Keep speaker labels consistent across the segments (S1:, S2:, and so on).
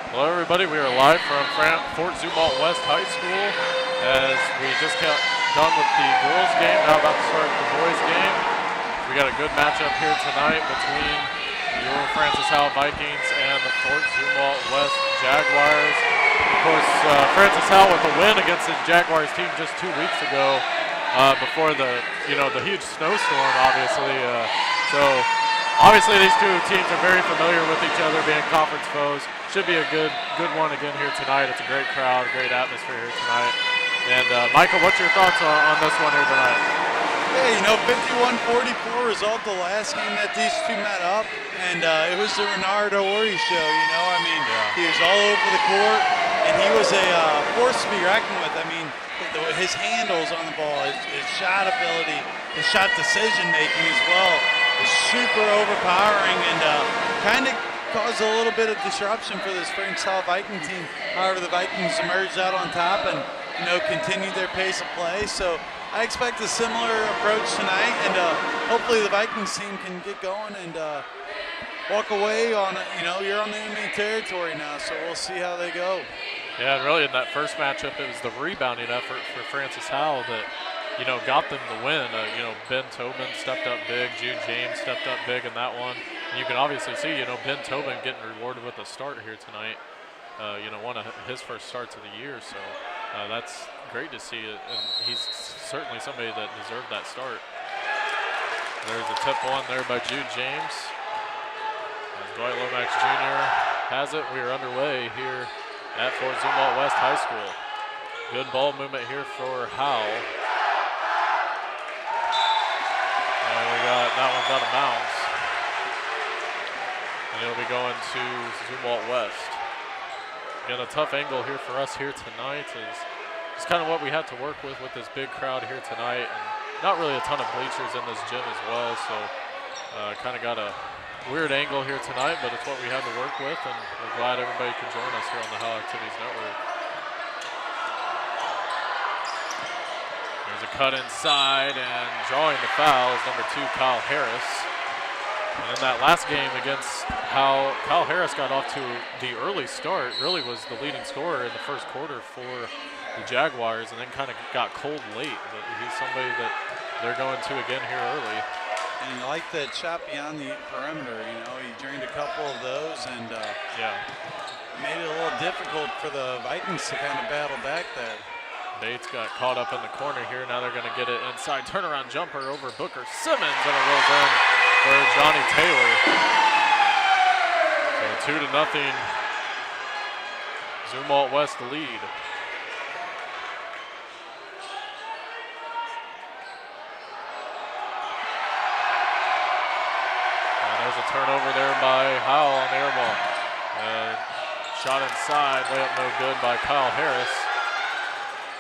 S1: Hello everybody, we are live from Fort Zumwalt West High School as we just got done with the girls game, now about to start the boys game. We got a good matchup here tonight between your Francis Howell Vikings and the Fort Zumwalt West Jaguars. Of course, Francis Howell with a win against the Jaguars team just 2 weeks ago before the huge snowstorm, obviously. Obviously, these two teams are very familiar with each other, being conference foes. Should be a good one again here tonight. It's a great crowd, a great atmosphere here tonight. And Michael, what's your thoughts on this one here tonight?
S2: Yeah, 51-44 result the last game that these two met up, and it was the Renard Ori show. He was all over the court, and he was a force to be reckoned with. His handles on the ball, his shot ability, his shot decision making as well was super overpowering, and kind of caused a little bit of disruption for this Francis Howell Viking team. However, the Vikings emerged out on top and continued their pace of play. So I expect a similar approach tonight, and hopefully the Vikings team can get going and walk away on you're on the enemy territory now, so we'll see how they go.
S1: Yeah, and really in that first matchup, it was the rebounding effort for Francis Howell that got them the win. Ben Tobin stepped up big, Jude James stepped up big in that one. And you can obviously see, Ben Tobin getting rewarded with a start here tonight. One of his first starts of the year, so that's great to see it, and he's certainly somebody that deserved that start. There's a tip one there by Jude James. As Dwight Lomax Jr. has it, we are underway here at Fort Zumwalt West High School. Good ball movement here for Howell. That one's out of bounds. And it'll be going to Zumwalt West. Again, a tough angle here for us here tonight is just kind of what we had to work with this big crowd here tonight. And not really a ton of bleachers in this gym as well, so kind of got a weird angle here tonight, but it's what we had to work with, and we're glad everybody could join us here on the Howell Activities Network. There's a cut inside, and drawing the foul is number 2, Kyle Harris. And in that last game against Howell, Kyle Harris got off to the early start, really was the leading scorer in the first quarter for the Jaguars, and then kind of got cold late. But he's somebody that they're going to again here early.
S2: And I like that shot beyond the perimeter. He drained a couple of those, and made it a little difficult for the Vikings to kind of battle back there.
S1: Bates got caught up in the corner here. Now they're going to get it inside. Turnaround jumper over Booker Simmons, and it rolls in for Johnny Taylor. So 2-0. Zumwalt West lead. And there's a turnover there by Howell on the air ball. Shot inside, way up no good by Kyle Harris.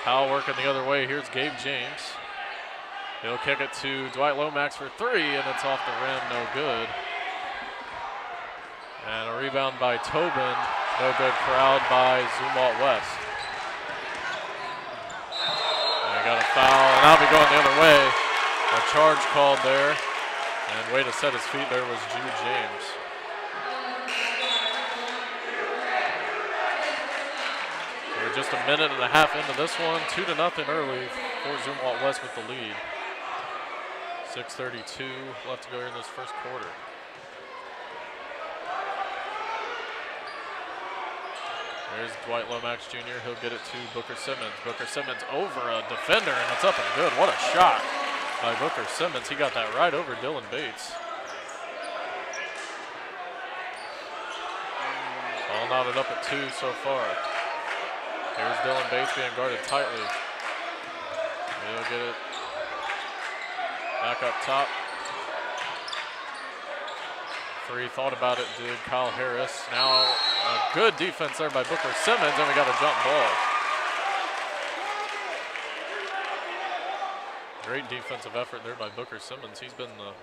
S1: Howell working the other way. Here's Gabe James. He'll kick it to Dwight Lomax for 3, and it's off the rim, no good. And a rebound by Tobin, no good. Corralled by Zumwalt West. And they got a foul, and that'll be going the other way. A charge called there, and way to set his feet there was Jude James. We're just a minute and a half into this one. 2-0 early for Zumwalt West with the lead. 6:32 left to go here in this first quarter. There's Dwight Lomax Jr. He'll get it to Booker Simmons. Booker Simmons over a defender, and it's up and good. What a shot by Booker Simmons. He got that right over Dylan Bates. All knotted up at 2 so far. Here's Dylan Bates being guarded tightly. He'll get it back up top. 3 thought about it, did Kyle Harris. Now a good defense there by Booker Simmons, and we got a jump ball. Great defensive effort there by Booker Simmons. He's been the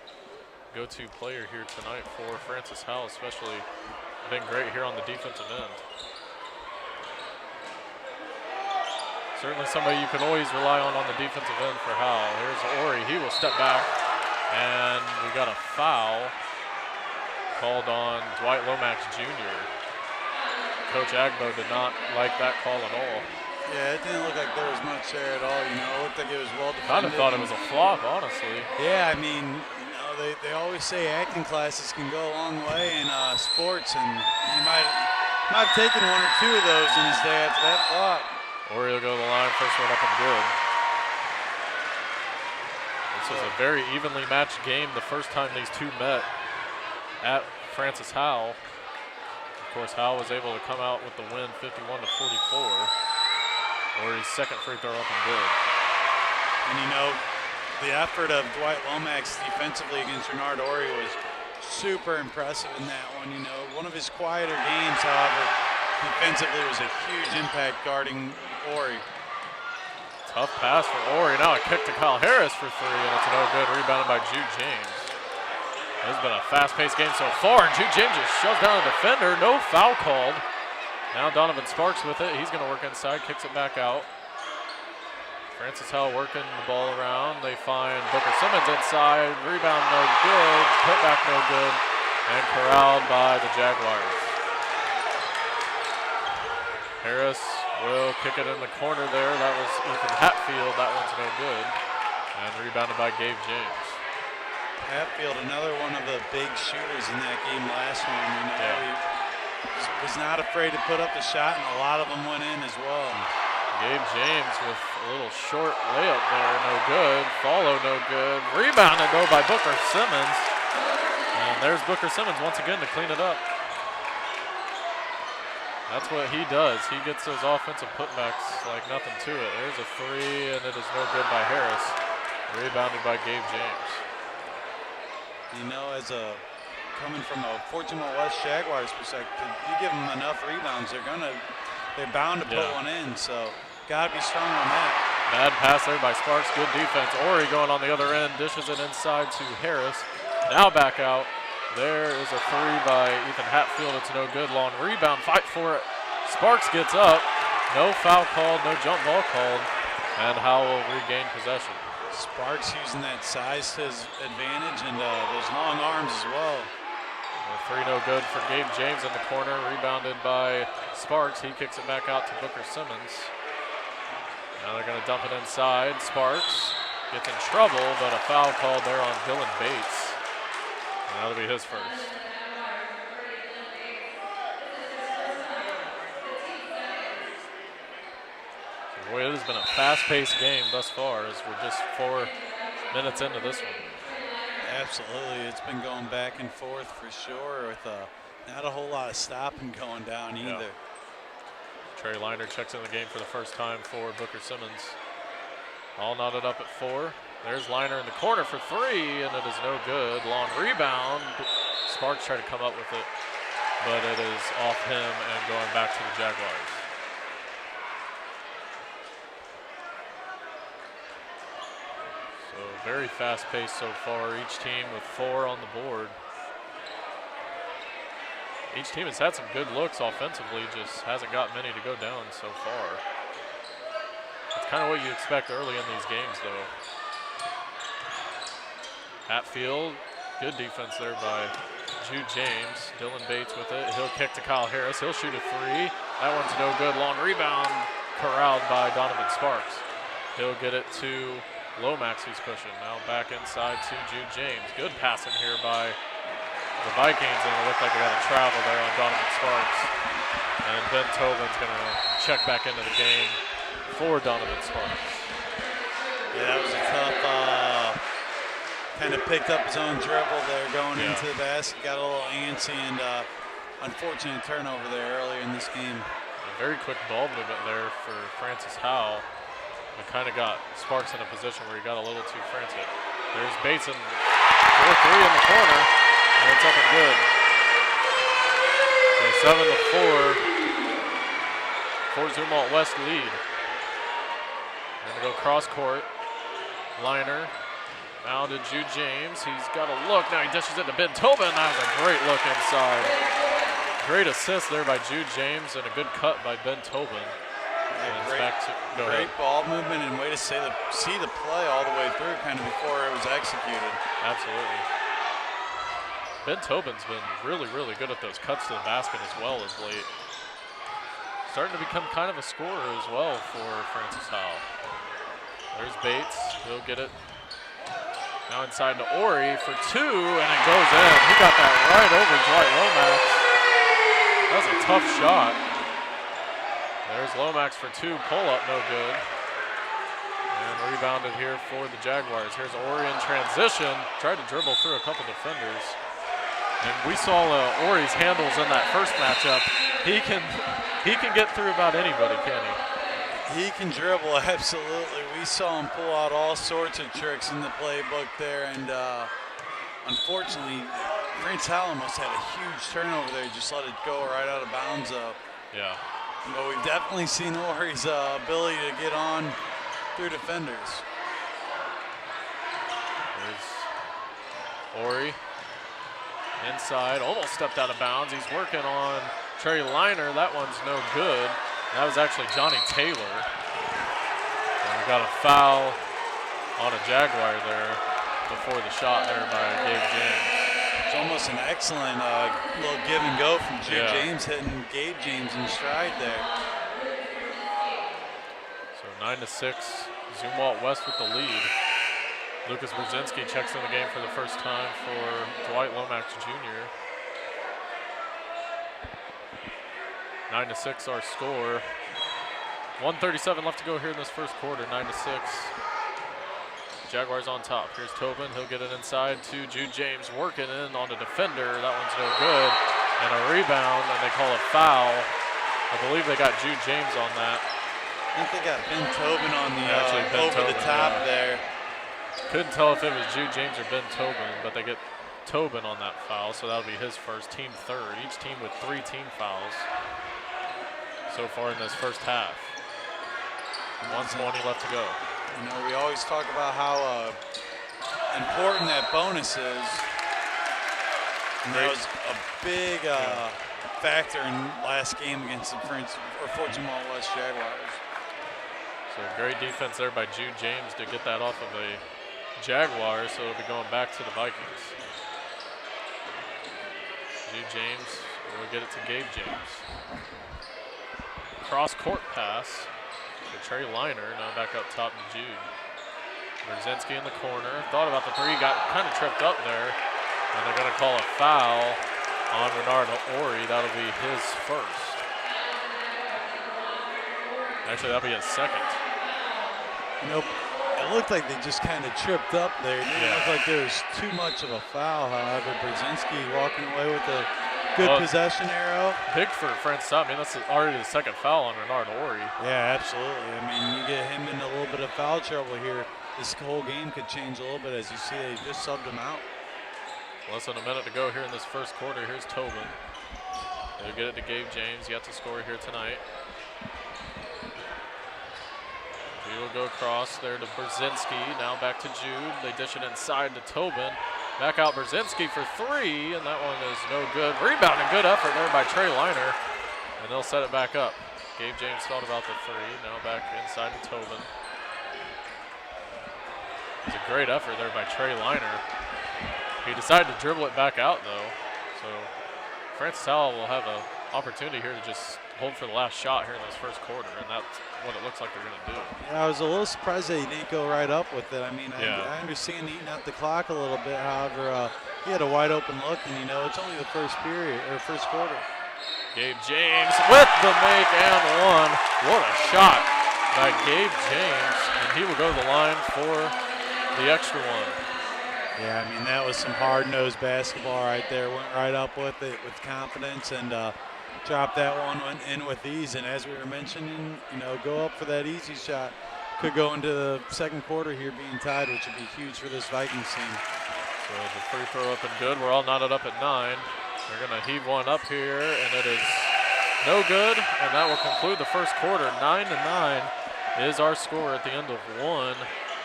S1: go-to player here tonight for Francis Howell, especially been great here on the defensive end. Certainly somebody you can always rely on the defensive end for Howell. Here's Ori. He will step back, and we got a foul called on Dwight Lomax Jr. Coach Agbo did not like that call at all.
S2: Yeah, it didn't look like there was much there at all. It looked like it was well defended.
S1: Kind of thought it was a flop, honestly.
S2: Yeah, I mean, they always say acting classes can go a long way in sports, and he might have taken one or two of those in his day after that flop.
S1: Or he'll go to the line, first one up and good. This was a very evenly matched game the first time these two met at Francis Howell. Of course, Howell was able to come out with the win 51-44. Or his second free throw up and good.
S2: And the effort of Dwight Lomax defensively against Renard Ori was super impressive in that one. One of his quieter games, however, defensively was a huge impact guarding Ori.
S1: Tough pass for Ori. Now a kick to Kyle Harris for three, and it's no good. Rebounded by Jude James. This has been a fast-paced game so far, and Jude James just shoves down a defender. No foul called. Now Donovan Sparks with it. He's going to work inside, kicks it back out. Francis Howell working the ball around. They find Booker Simmons inside. Rebound no good. Putback no good. And corralled by the Jaguars. Harris will kick it in the corner there. That was Ethan Hatfield. That one's no good. And rebounded by Gabe James.
S2: Hatfield, another one of the big shooters in that game last one. He was not afraid to put up the shot, and a lot of them went in as well.
S1: Gabe James with a little short layup there, no good. Follow, no good. Rebounded though by Booker Simmons. And there's Booker Simmons once again to clean it up. That's what he does. He gets those offensive putbacks like nothing to it. There's a three, and it is no good by Harris. Rebounded by Gabe James.
S2: Coming from a Fort Zumwalt West Jaguars perspective, you give them enough rebounds, they're bound to put one in. So, gotta be strong on that.
S1: Bad pass there by Sparks. Good defense. Ori going on the other end, dishes it inside to Harris. Now back out. There is a three by Ethan Hatfield. It's no good. Long rebound. Fight for it. Sparks gets up. No foul called. No jump ball called. And Howell will regain possession.
S2: Sparks using that size to his advantage and those long arms as well.
S1: Three no good for Gabe James in the corner. Rebounded by Sparks. He kicks it back out to Booker Simmons. Now they're going to dump it inside. Sparks gets in trouble, but a foul called there on Dylan Bates. And that'll be his first. So boy, it has been a fast-paced game thus far as we're just 4 minutes into this one.
S2: Absolutely, it's been going back and forth for sure with not a whole lot of stopping going down either.
S1: Yeah. Trey Liner checks in the game for the first time for Booker Simmons. All knotted up at 4. There's Liner in the corner for three, and it is no good. Long rebound. Sparks tried to come up with it, but it is off him and going back to the Jaguars. So very fast paced so far. Each team with 4 on the board. Each team has had some good looks offensively, just hasn't got many to go down so far. It's kind of what you expect early in these games, though. Hatfield, good defense there by Jude James. Dylan Bates with it. He'll kick to Kyle Harris. He'll shoot a three. That one's no good. Long rebound corralled by Donovan Sparks. He'll get it to Lomax, who's pushing. Now back inside to Jude James. Good passing here by the Vikings, and it looked like they got a travel there on Donovan Sparks. And Ben Tobin's going to check back into the game for Donovan Sparks.
S2: Yeah, that was a tough, kind of picked up his own dribble there going into the basket. Got a little antsy and unfortunate turnover there earlier in this game.
S1: A very quick ball movement there for Francis Howell. It kind of got Sparks in a position where he got a little too frantic. There's Bates and 4-3 in the corner, and it's up and good. So 7-4, Fort Zumwalt West lead. They're gonna go cross court. Liner, now to Jude James. He's got a look, now he dishes it to Ben Tobin. That was a great look inside. Great assist there by Jude James and a good cut by Ben Tobin.
S2: Great ball movement and way to see the play all the way through kind of before it was executed.
S1: Absolutely. Ben Tobin's been really, really good at those cuts to the basket as well as late. starting to become kind of a scorer as well for Francis Howell. There's Bates. He'll get it. Now inside to Ori for 2, and it goes in. He got that right over Dwight Lomax. That was a tough shot. There's Lomax for 2. Pull-up, no good. And rebounded here for the Jaguars. Here's Ori in transition. Tried to dribble through a couple defenders. And we saw Ori's handles in that first matchup. He can get through about anybody, can he?
S2: He can dribble, absolutely. We saw him pull out all sorts of tricks in the playbook there, and unfortunately, Francis Howell almost had a huge turnover there. He just let it go right out of bounds, though.
S1: Yeah.
S2: But we've definitely seen Ori's ability to get on through defenders.
S1: There's Ori inside, almost stepped out of bounds. He's working on Trey Liner. That one's no good. That was actually Johnny Taylor. And we got a foul on a Jaguar there before the shot there by Gabe James.
S2: It's almost an excellent little give and go from Jude
S1: Yeah.
S2: James hitting Gabe James in stride there.
S1: So 9-6, Zumwalt West with the lead. Lucas Brzezinski checks in the game for the first time for Dwight Lomax Jr. 9-6 our score. 1:37 left to go here in this first quarter, 9-6. Jaguars on top. Here's Tobin, he'll get it inside to Jude James, working in on the defender. That one's no good. And a rebound, and they call a foul. I believe they got Jude James on that.
S2: I think they got Ben Tobin on the
S1: Ben
S2: over the
S1: Tobin,
S2: top
S1: yeah.
S2: there.
S1: Couldn't tell if it was Jude James or Ben Tobin, but they get Tobin on that foul, so that'll be his first, team third. Each team with 3 team fouls so far in this first half. 1:20 left to go.
S2: You know, we always talk about how important that bonus is. And that was a big factor in last game against the Fort Zumwalt West Jaguars.
S1: So great defense there by Jude James to get that off of a Jaguar, so it'll be going back to the Vikings. Jude James will get it to Gabe James. Cross court pass to Trey Liner, now back up top to Jude. Brzezinski in the corner, thought about the 3, got kind of tripped up there, and they're going to call a foul on Renard Ori. That'll be his first. Actually, that'll be his second.
S2: Nope. It looked like they just kind of tripped up there. It didn't look like there was too much of a foul, however. Brzezinski walking away with a good possession arrow.
S1: Big for Francis. I mean, that's already the second foul on Renard Ori.
S2: Yeah, absolutely. I mean, you get him in a little bit of foul trouble here. This whole game could change a little bit. As you see, they just subbed him out.
S1: Less than a minute to go here in this first quarter. Here's Tobin. They'll get it to Gabe James. Yet to score here tonight. He will go across there to Brzezinski. Now back to Jude. They dish it inside to Tobin. Back out Brzezinski for 3, and that one is no good. Rebound and good effort there by Trey Liner, and they'll set it back up. Gabe James thought about the 3. Now back inside to Tobin. It's a great effort there by Trey Liner. He decided to dribble it back out, though. So Francis Howell will have an opportunity here to just hold for the last shot here in this first quarter, and that's what it looks like they're going to do. Yeah,
S2: I was a little surprised that he didn't go right up with it. I mean, I understand eating up the clock a little bit. However, he had a wide open look, and, you know, it's only the first period or first quarter.
S1: Gabe James with the make and one. What a shot by Gabe James, and he will go to the line for the extra one.
S2: Yeah, I mean, that was some hard-nosed basketball right there. Went right up with it with confidence and dropped that one, went in with ease. And as we were mentioning, you know, go up for that easy shot. Could go into the second quarter here being tied, which would be huge for this Vikings team.
S1: So the free throw up and good. We're all knotted up at 9. They're going to heave one up here, and it is no good. And that will conclude the first quarter. 9-9 is our score at the end of 1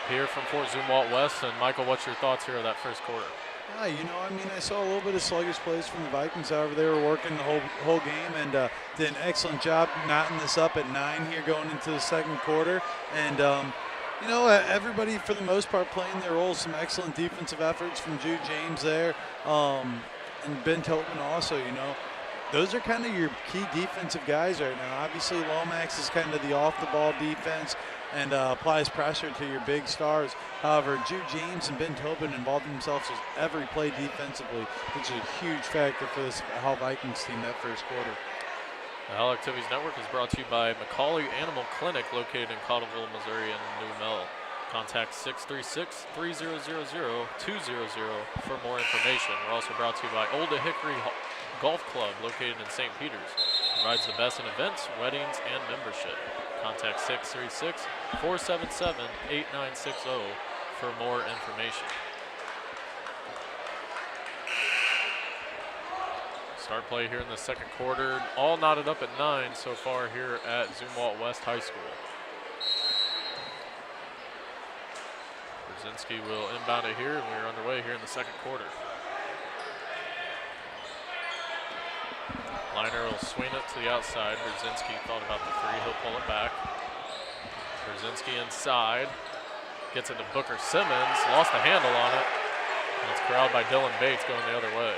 S1: here from Fort Zumwalt West. And Michael, what's your thoughts here of that first quarter?
S2: You know, I mean, I saw a little bit of sluggish plays from the Vikings. However, they were working the whole game and did an excellent job knotting this up at 9 here going into the second quarter. And, you know, everybody for the most part playing their roles. Some excellent defensive efforts from Jude James there and Ben Tobin also, you know. those are kind of your key defensive guys right now. Obviously, Lomax is kind of the off-the-ball defense and applies pressure to your big stars. However, Jude James and Ben Tobin involved themselves with every play defensively, which is a huge factor for this Howell Vikings team that first quarter.
S1: The Howell Activities Network is brought to you by Macaulay Animal Clinic, located in Cottleville, Missouri, and New Mel. Contact 636-300-200 for more information. We're also brought to you by Old Hickory Golf Club, located in St. Peters. Provides the best in events, weddings, and membership. Contact 636-477-8960 for more information. Start play here in the second quarter. All knotted up at 9 so far here at Zumwalt West High School. Brzezinski will inbound it here, and we're underway here in the second quarter. Liner will swing it to the outside. Brzezinski thought about the three. He'll pull it back. Brzezinski inside. Gets it to Booker Simmons. Lost the handle on it. And it's corralled by Dylan Bates going the other way.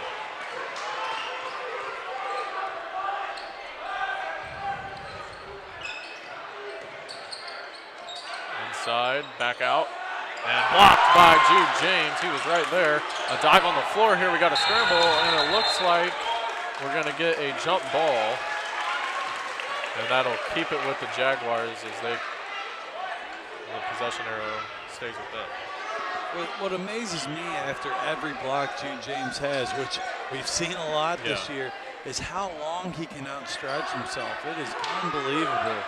S1: Inside, back out. And blocked by Jude James. He was right there. A dive on the floor here. We got a scramble, and it looks like we're going to get a jump ball. And that'll keep it with the Jaguars as the possession arrow stays with them.
S2: What amazes me after every block Jude James has, which we've seen a lot this year, is how long he can outstretch himself. It is unbelievable.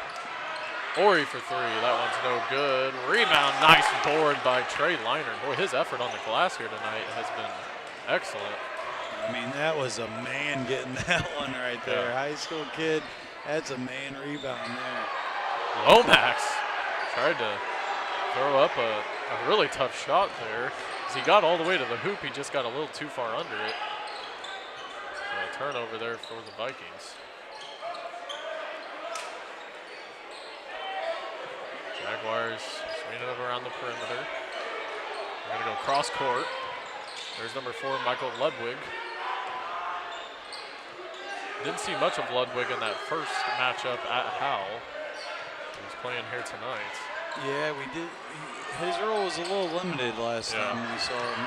S1: Ori for three. That one's no good. Rebound, nice board by Trey Liner. Boy, his effort on the glass here tonight has been excellent.
S2: I mean, that was a man getting that one right there.
S1: Yeah.
S2: High school kid, that's a man rebound there.
S1: Lomax tried to throw up a really tough shot there. As he got all the way to the hoop, he just got a little too far under it. So a turnover there for the Vikings. Jaguars swinging it around the perimeter. We're going to go cross court. There's number 4, Michael Ludwig. Didn't see much of Ludwig in that first matchup at Howell. He's playing here tonight.
S2: Yeah, we did. His role was a little limited last time we saw him.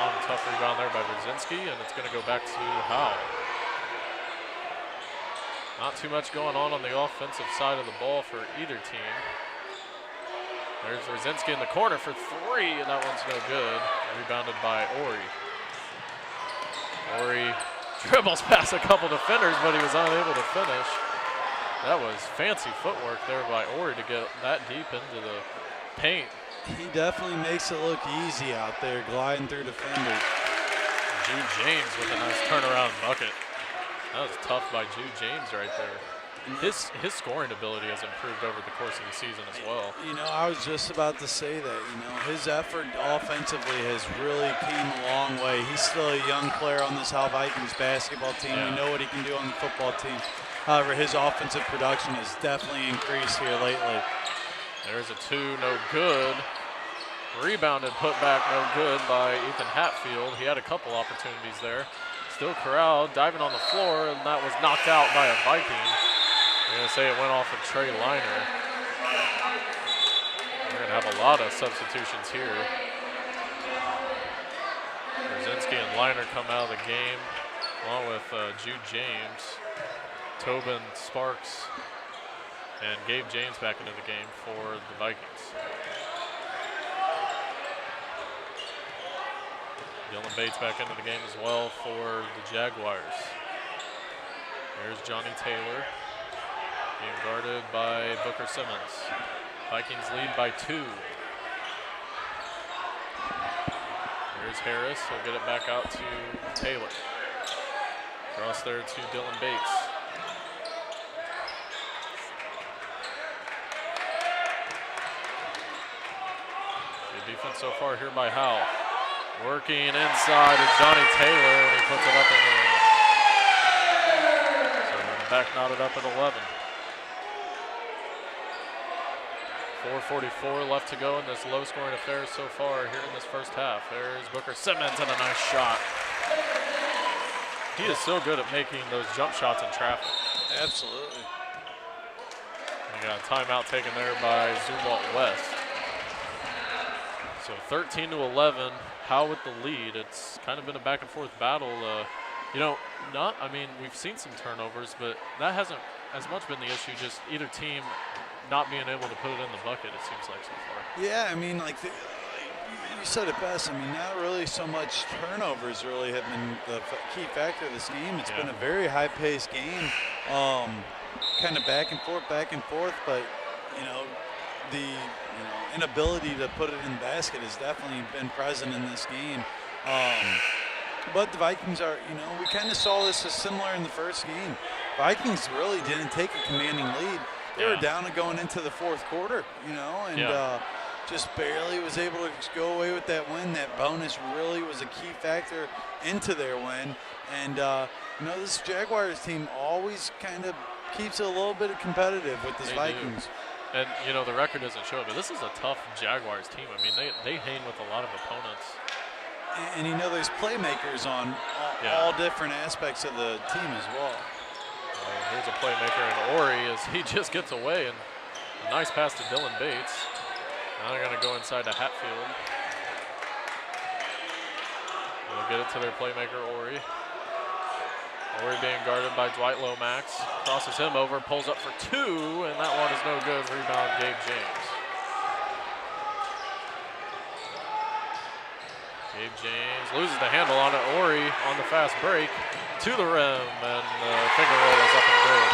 S1: Long, tough rebound there by Brzezinski, and it's going to go back to Howell. Not too much going on the offensive side of the ball for either team. There's Brzezinski in the corner for three, and that one's no good. Rebounded by Ori. Ori dribbles past a couple defenders, but he was unable to finish. That was fancy footwork there by Ori to get that deep into the paint.
S2: He definitely makes it look easy out there, gliding through defenders.
S1: Jude James with a nice turnaround bucket. That was tough by Jude James right there. His scoring ability has improved over the course of the season as well.
S2: You know, I was just about to say that. You know, his effort offensively has really came a long way. He's still a young player on this Howell Vikings basketball team. We know what he can do on the football team. However, his offensive production has definitely increased here lately.
S1: There's a two, no good. Rebounded, put back, no good by Ethan Hatfield. He had a couple opportunities there. Still corralled, diving on the floor, and that was knocked out by a Viking. I'm going to say it went off of Trey Liner. We're going to have a lot of substitutions here. Brzezinski and Liner come out of the game, along with Jude James, Tobin, Sparks, and Gabe James back into the game for the Vikings. Dylan Bates back into the game as well for the Jaguars. There's Johnny Taylor being guarded by Booker Simmons. Vikings lead by 2. There's Harris. He'll get it back out to Taylor. Cross there to Dylan Bates. Good defense so far here by Howell. Working inside is Johnny Taylor, and he puts it up in the air. So back knotted up at 11. 4:44 left to go in this low-scoring affair so far here in this first half. There's Booker Simmons and a nice shot. He is so good at making those jump shots in traffic.
S2: Absolutely.
S1: We got a timeout taken there by Zumwalt West. So 13-11, Howell with the lead. It's kind of been a back and forth battle. I mean, we've seen some turnovers, but that hasn't as much been the issue, just either team not being able to put it in the bucket, it seems like, so far.
S2: Yeah, I mean, like you said it best. I mean, not really so much turnovers really have been the key factor of this game. It's been a very high-paced game, kind of back and forth, but, the inability to put it in the basket has definitely been present in this game. But the Vikings are, we kind of saw this as similar in the first game. Vikings really didn't take a commanding lead. They were down and going into the fourth quarter, and just barely was able to go away with that win. That bonus really was a key factor into their win. And, this Jaguars team always kind of keeps it a little bit competitive with this Vikings.
S1: Do. And, the record doesn't show it, but this is a tough Jaguars team. I mean, they hang with a lot of opponents.
S2: And there's playmakers on all different aspects of the team as well.
S1: Here's a playmaker in Ori as he just gets away, and a nice pass to Dylan Bates. Now they're going to go inside to Hatfield. They'll get it to their playmaker, Ori. Ori being guarded by Dwight Lomax. Crosses him over, pulls up for two, and that one is no good. Rebound, Gabe James. Gabe James loses the handle on it. Ori on the fast break to the rim, and the finger roll is up and good.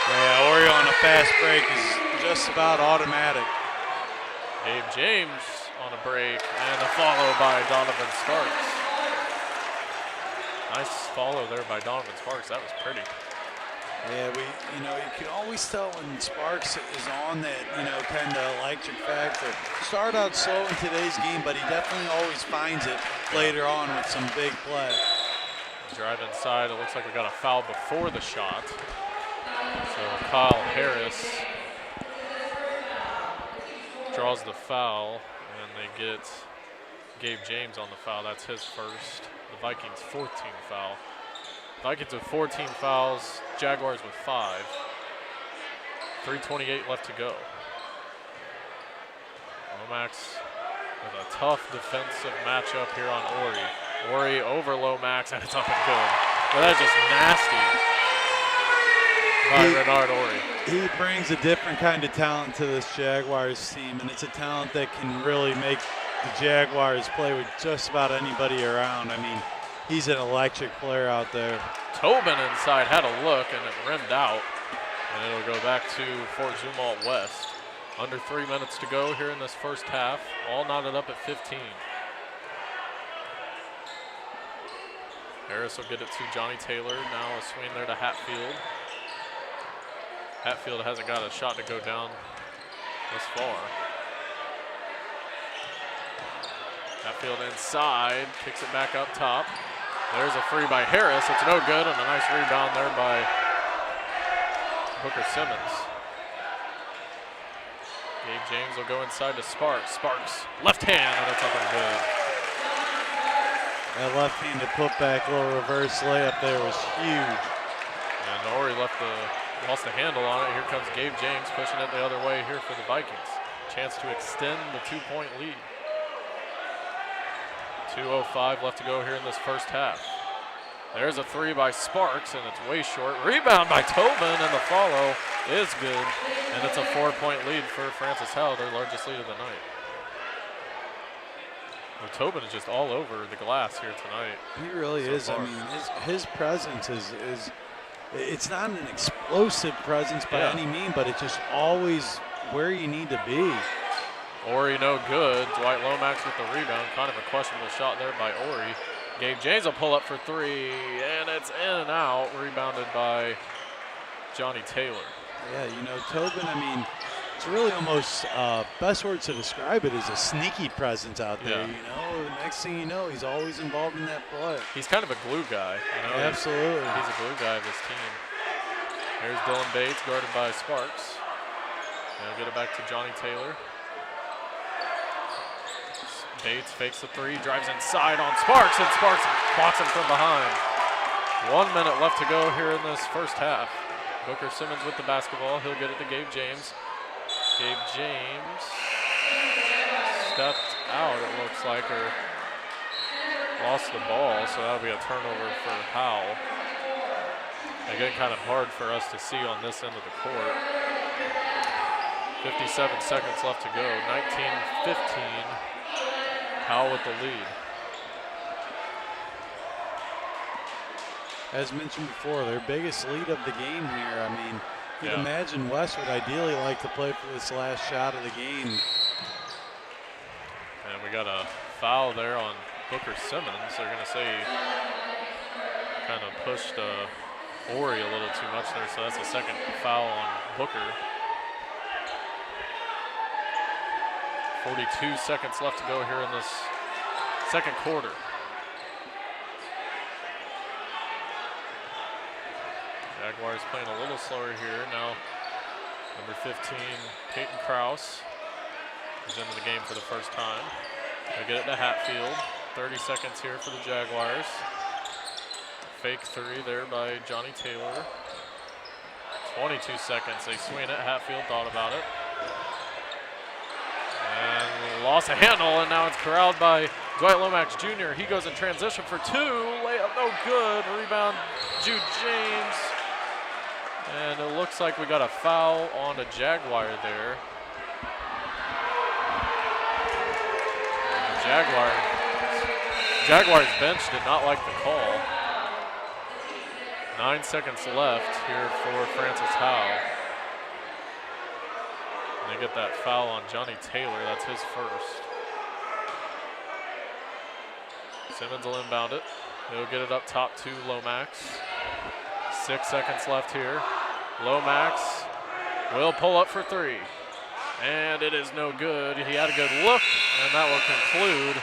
S2: Yeah, Ori on a fast break is just about automatic.
S1: Gabe James on a break, and a follow by Donovan Sparks. Nice follow there by Donovan Sparks. That was pretty.
S2: Yeah, you can always tell when Sparks is on that, kind of electric factor. Start out slow in today's game, but he definitely always finds it later on with some big play.
S1: Drive inside. It looks like we got a foul before the shot. So Kyle Harris draws the foul, and they get Gabe James on the foul. That's his first. The Vikings' 14th foul. Vikings with 14 fouls, Jaguars with 5. 3:28 left to go. Lomax with a tough defensive matchup here on Ori. Ori over Lomax, and it's up and good. But that's just nasty by Renard Ori.
S2: He brings a different kind of talent to this Jaguars team, and it's a talent that can really make the Jaguars play with just about anybody around. I mean, he's an electric player out there.
S1: Tobin inside had a look, and it rimmed out. And it'll go back to Fort Zumwalt West. Under 3 minutes to go here in this first half. All knotted up at 15. Harris will get it to Johnny Taylor. Now a swing there to Hatfield. Hatfield hasn't got a shot to go down this far. Hatfield inside, kicks it back up top. There's a free by Harris. It's no good, and a nice rebound there by Booker Simmons. Gabe James will go inside to Sparks. Sparks, left hand, and it's up and good.
S2: That left-handed putback, little reverse layup there was huge.
S1: And Ori lost the handle on it. Here comes Gabe James pushing it the other way here for the Vikings. Chance to extend the 2-point lead. 2:05 left to go here in this first half. There's a three by Sparks, and it's way short. Rebound by Tobin, and the follow is good. And it's a 4-point lead for Francis Howell, their largest lead of the night. Well, Tobin is just all over the glass here tonight.
S2: He really is. Far. I mean, his presence is it's not an explosive presence by any means, but it's just always where you need to be.
S1: Ori no good. Dwight Lomax with the rebound. Kind of a questionable shot there by Ori. Gabe James will pull up for three, and it's in and out. Rebounded by Johnny Taylor.
S2: Yeah, Tobin, I mean, it's really almost best word to describe it is a sneaky presence out there. The next thing you know, he's always involved in that play.
S1: He's kind of a glue guy.
S2: Absolutely.
S1: He's a glue guy of this team. Here's Dylan Bates guarded by Sparks. They'll get it back to Johnny Taylor. Bates fakes the three, drives inside on Sparks, and Sparks blocks him from behind. 1 minute left to go here in this first half. Booker Simmons with the basketball. He'll get it to Gabe James. Gabe James stepped out, it looks like, or lost the ball, so that'll be a turnover for Howell. Again, kind of hard for us to see on this end of the court. 57 seconds left to go. 19-15. Howell with the lead.
S2: As mentioned before, their biggest lead of the game here. I mean, you'd imagine West would ideally like to play for this last shot of the game.
S1: And we got a foul there on Booker Simmons. They're going to say he kind of pushed Ori a little too much there, so that's a second foul on Booker. 42 seconds left to go here in this second quarter. Jaguars playing a little slower here. Now, number 15, Peyton Krause, is into the game for the first time. They get it to Hatfield. 30 seconds here for the Jaguars. Fake three there by Johnny Taylor. 22 seconds, they swing it. Hatfield thought about it. And lost a handle, and now it's corralled by Dwight Lomax Jr. He goes in transition for two. Layup no good. Rebound, Jude James. And it looks like we got a foul on a Jaguar there. The Jaguars bench did not like the call. 9 seconds left here for Francis Howell. And they get that foul on Johnny Taylor. That's his first. Simmons will inbound it. He'll get it up top to Lomax. 6 seconds left here. Lomax will pull up for three. And it is no good. He had a good look, and that will conclude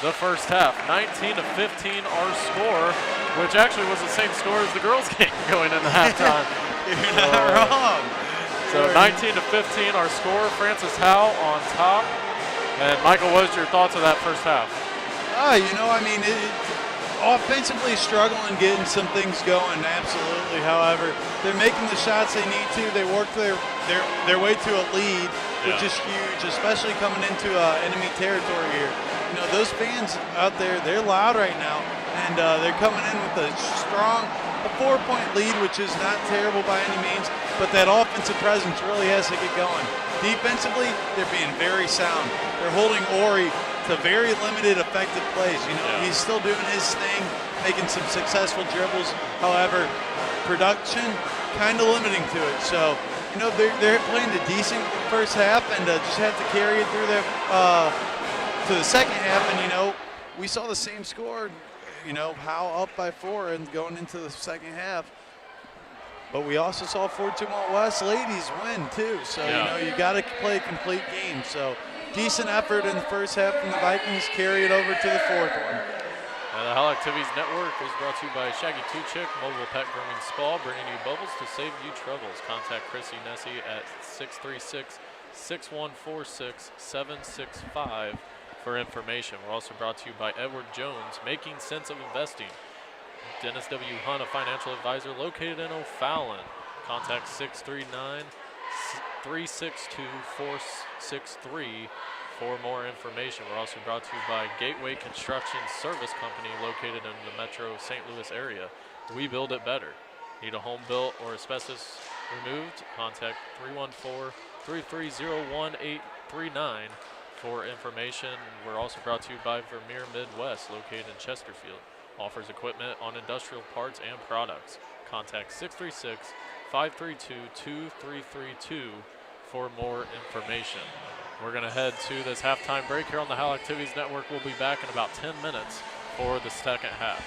S1: the first half. 19-15 our score, which actually was the same score as the girls' game going into halftime.
S2: You're not wrong.
S1: So 19-15 our score. Francis Howell on top. And Michael, what was your thoughts of that first half?
S2: You know, I mean, offensively struggling getting some things going, absolutely. However, they're making the shots they need to. They work their way to a lead, which is huge, especially coming into enemy territory here. You know, those fans out there, they're loud right now, and they're coming in with a 4-point lead, which is not terrible by any means, but that offensive presence really has to get going. Defensively, they're being very sound. They're holding Ori to very limited effective plays. You know, he's still doing his thing, making some successful dribbles. However, production kind of limiting to it. So, you know, they're playing a decent first half, and just have to carry it through to the second half. And, you know, we saw the same score, you know, Howell up by 4 and going into the second half. But we also saw Fort Dumont West ladies win, too. So, you know, you got to play a complete game. So, decent effort in the first half from the Vikings. Carry it over to the fourth one.
S1: The Howell Activities Network is brought to you by Shaggy Two Chick Mobile Pet Grooming Spa, bringing you bubbles to save you troubles. Contact Chrissy Nessie at 636-6146-765 for information. We're also brought to you by Edward Jones, Making Sense of Investing. Dennis W. Hunt, a financial advisor located in O'Fallon. Contact 639-362-463 for more information. We're also brought to you by Gateway Construction Service Company located in the metro St. Louis area. We build it better. Need a home built or asbestos removed? Contact 314-330-1839 for information. We're also brought to you by Vermeer Midwest located in Chesterfield. Offers equipment on industrial parts and products. Contact 636-532-2332 for more information. We're going to head to this halftime break here on the Howell Activities Network. We'll be back in about 10 minutes for the second half.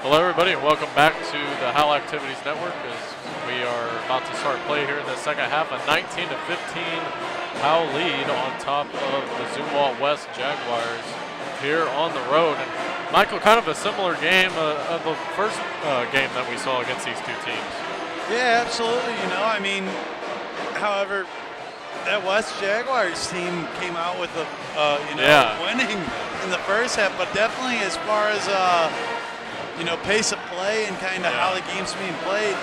S1: Hello, everybody, and welcome back to the Howell Activities Network as we are about to start play here in the second half. A 19-15 Howell lead on top of the Zumwalt West Jaguars here on the road. And Michael, kind of a similar game of the first game that we saw against these two teams.
S2: Yeah, absolutely. You know, I mean, however, that West Jaguars team came out with winning in the first half, but definitely as far as pace of play and kind of how the game's being played,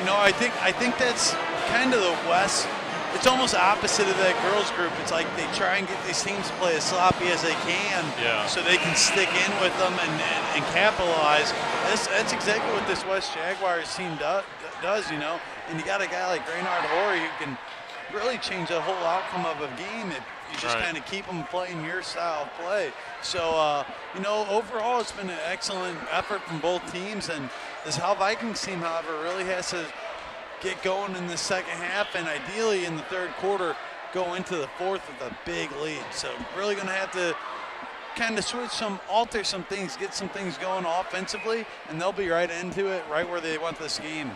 S2: I think that's kind of the West. It's almost opposite of that girls group. It's like they try and get these teams to play as sloppy as they can, so they can stick in with them and capitalize. That's exactly what this West Jaguars team does. And you got a guy like Reynard Horry who can really change the whole outcome of a game if you just kind of keep them playing your style of play. So, overall it's been an excellent effort from both teams. And this Howell Vikings team, however, really has to get going in the second half and ideally in the third quarter go into the fourth with a big lead. So really going to have to kind of alter some things, get some things going offensively, and they'll be right into it, right where they want this game.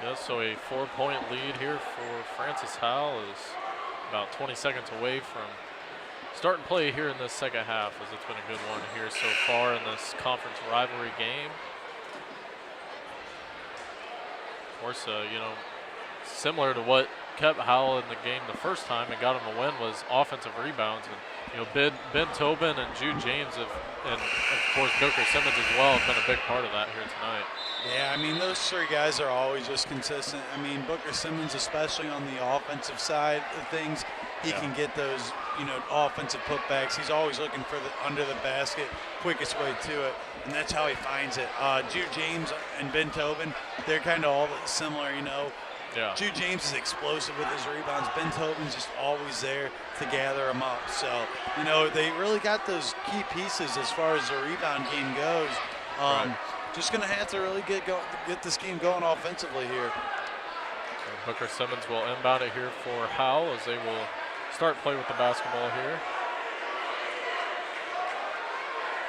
S1: Yeah, so a 4-point lead here for Francis Howell is about 20 seconds away from starting play here in this second half, as it's been a good one here so far in this conference rivalry game. Of course, similar to what kept Howell in the game the first time and got him a win was offensive rebounds. And, Ben Tobin and Jude James and of course Booker Simmons as well have been a big part of that here tonight.
S2: Yeah, I mean, those three guys are always just consistent. I mean, Booker Simmons, especially on the offensive side of things, he can get those, offensive putbacks. He's always looking for the under the basket, quickest way to it, and that's how he finds it. Jude James and Ben Tobin, they're kind of all similar, Yeah. Jude James is explosive with his rebounds. Ben Tobin's just always there to gather them up. So, they really got those key pieces as far as the rebound game goes. Just going to have to really get this game going offensively here.
S1: So Booker Simmons will inbound it here for Howell as they will start play with the basketball here.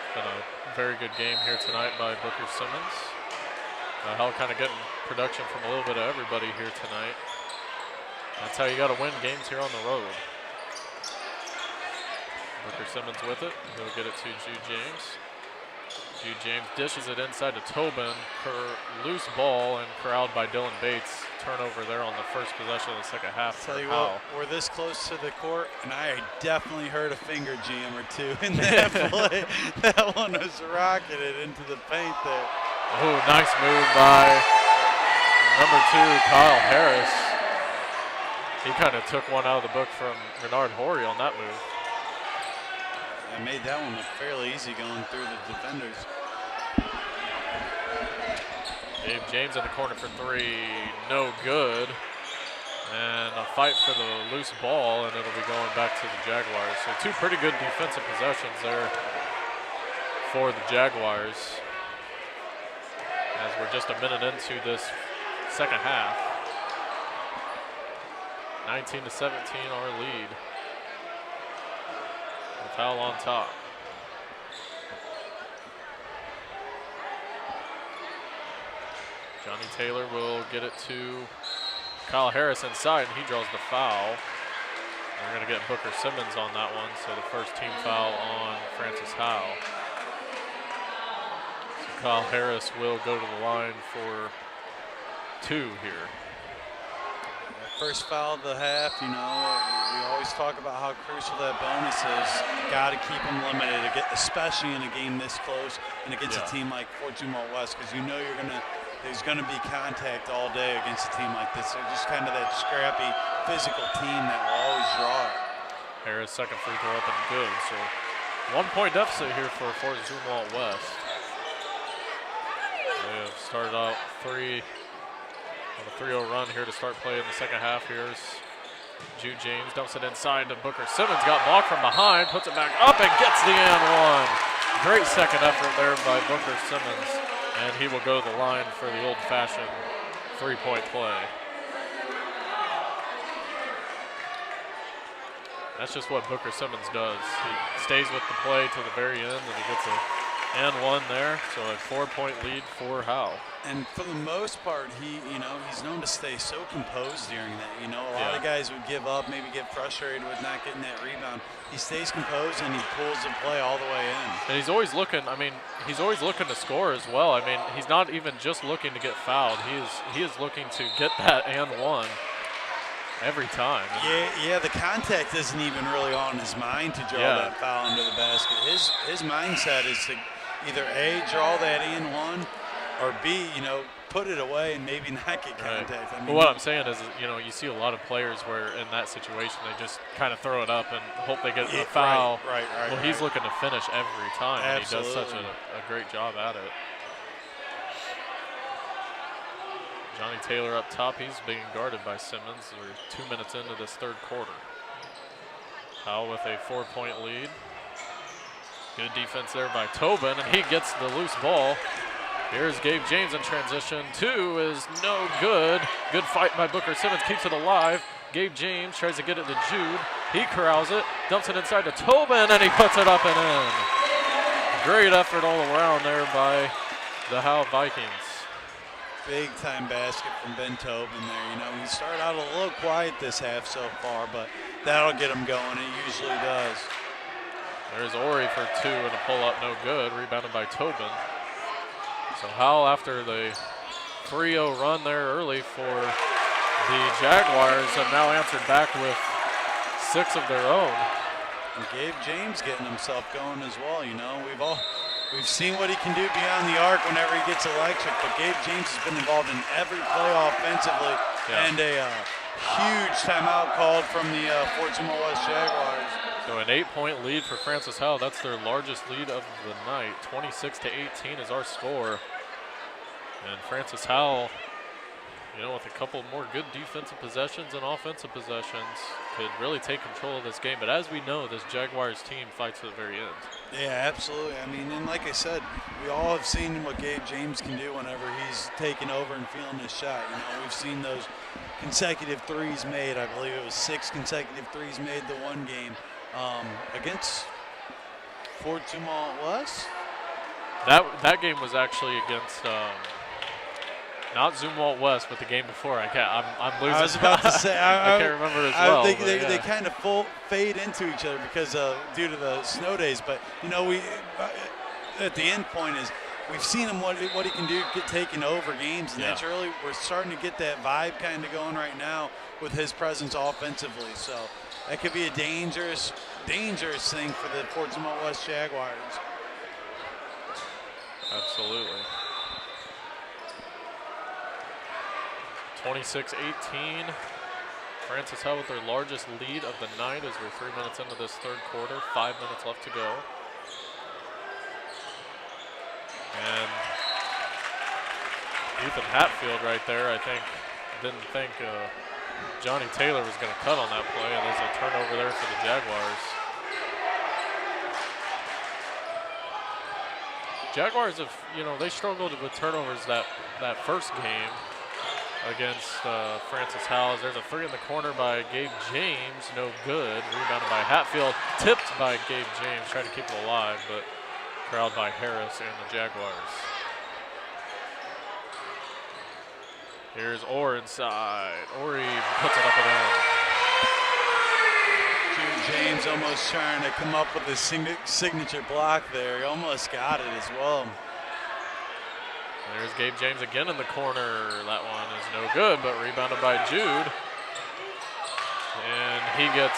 S1: It's been a very good game here tonight by Booker Simmons. Howell kind of getting production from a little bit of everybody here tonight. That's how you got to win games here on the road. Booker Simmons with it. He'll get it to Jude James. Jude James dishes it inside to Tobin. Loose ball and corralled by Dylan Bates. Turnover there on the first possession of the second half.
S2: Tell you what, we're this close to the court, and I definitely heard a finger jam or two in that play. That one was rocketed into the paint there.
S1: Oh, nice move by number 2, Kyle Harris. He kind of took one out of the book from Renard Horry on that move.
S2: I made that one look fairly easy going through the defenders.
S1: Gabe James in the corner for 3, no good. And a fight for the loose ball, and it'll be going back to the Jaguars. So 2 pretty good defensive possessions there for the Jaguars. As we're just a minute into this second half. 19-17 our lead. With Howell on top. Johnny Taylor will get it to Kyle Harris inside, and he draws the foul. We're going to get Booker Simmons on that one, so the first team foul on Francis Howell. So Kyle Harris will go to the line for 2 here.
S2: First foul of the half, we always talk about how crucial that bonus is. Got to keep them limited, especially in a game this close and against a team like Fort Zumwalt West, because there's going to be contact all day against a team like this. They're just kind of that scrappy, physical team that will always draw it.
S1: Harris' second free throw up and good. So 1-point deficit here for Fort Zumwalt West. They have started out on a 3-0 run here to start play in the second half. Here's Jude James, dumps it inside to Booker Simmons, got blocked from behind, puts it back up and gets the and one. Great second effort there by Booker Simmons, and he will go to the line for the old-fashioned 3-point play. That's just what Booker Simmons does. He stays with the play to the very end, and he gets And one there, so a 4-point lead for Howell.
S2: And for the most part, he's known to stay so composed during that. A lot of guys would give up, maybe get frustrated with not getting that rebound. He stays composed and he pulls the play all the way in.
S1: And he's always looking. He's always looking to score as well. He's not even just looking to get fouled. He is looking to get that and one every time.
S2: Yeah. The contact isn't even really on his mind to draw that foul into the basket. His mindset is to either A, draw that and one, or B, put it away and maybe not get contact.
S1: Well, what I'm saying is, you see a lot of players where in that situation they just kind of throw it up and hope they get a foul.
S2: Right.
S1: Well, he's looking to finish every time,
S2: Absolutely.
S1: and he does such a great job at it. Johnny Taylor up top. He's being guarded by Simmons. We're 2 minutes into this third quarter. Howell with a 4-point lead. Good defense there by Tobin, and he gets the loose ball. Here's Gabe James in transition. Two is no good. Good fight by Booker Simmons, keeps it alive. Gabe James tries to get it to Jude. He corrals it, dumps it inside to Tobin, and he puts it up and in. Great effort all around there by the Howell Vikings.
S2: Big time basket from Ben Tobin there. He started out a little quiet this half so far, but that'll get him going. It usually does.
S1: There's Ori for two and a pull-up, no good. Rebounded by Tobin. So Howell, after the 3-0 run there early for the Jaguars, have now answered back with 6 of their own.
S2: And Gabe James getting himself going as well. We've seen what he can do beyond the arc whenever he gets electric, but Gabe James has been involved in every play offensively, and a huge timeout called from the Fort Zumwalt West Jaguars.
S1: So an 8-point lead for Francis Howell. That's their largest lead of the night. 26-18 is our score. And Francis Howell, with a couple more good defensive possessions and offensive possessions, could really take control of this game. But as we know, this Jaguars team fights to the very end.
S2: Yeah, absolutely. And like I said, we all have seen what Gabe James can do whenever he's taking over and feeling his shot. We've seen those consecutive threes made. I believe it was 6 consecutive threes made the one game. Against Fort Zumwalt West?
S1: That game was actually against not Zumwalt West, but the game before. I'm losing.
S2: I was about to say.
S1: I can't remember it as well.
S2: They kind of fade into each other because due to the snow days. But we at the end point is we've seen him what he can do, taking over games, and that's really we're starting to get that vibe kind of going right now with his presence offensively. So. That could be a dangerous thing for the Fort Zumwalt West Jaguars.
S1: Absolutely. 26-18. Francis Howell with their largest lead of the night as we're 3 minutes into this third quarter. 5 minutes left to go. And Ethan Hatfield right there, I think, didn't think Johnny Taylor was going to cut on that play, and there's a turnover there for the Jaguars. Jaguars have, they struggled with turnovers that first game against Francis Howell. There's a 3 in the corner by Gabe James, no good. Rebounded by Hatfield, tipped by Gabe James, trying to keep it alive, but corralled by Harris and the Jaguars. Here's Orr inside. Ori puts it up and in.
S2: Jude James almost trying to come up with his signature block there. He almost got it as well.
S1: There's Gabe James again in the corner. That one is no good, but rebounded by Jude. And he gets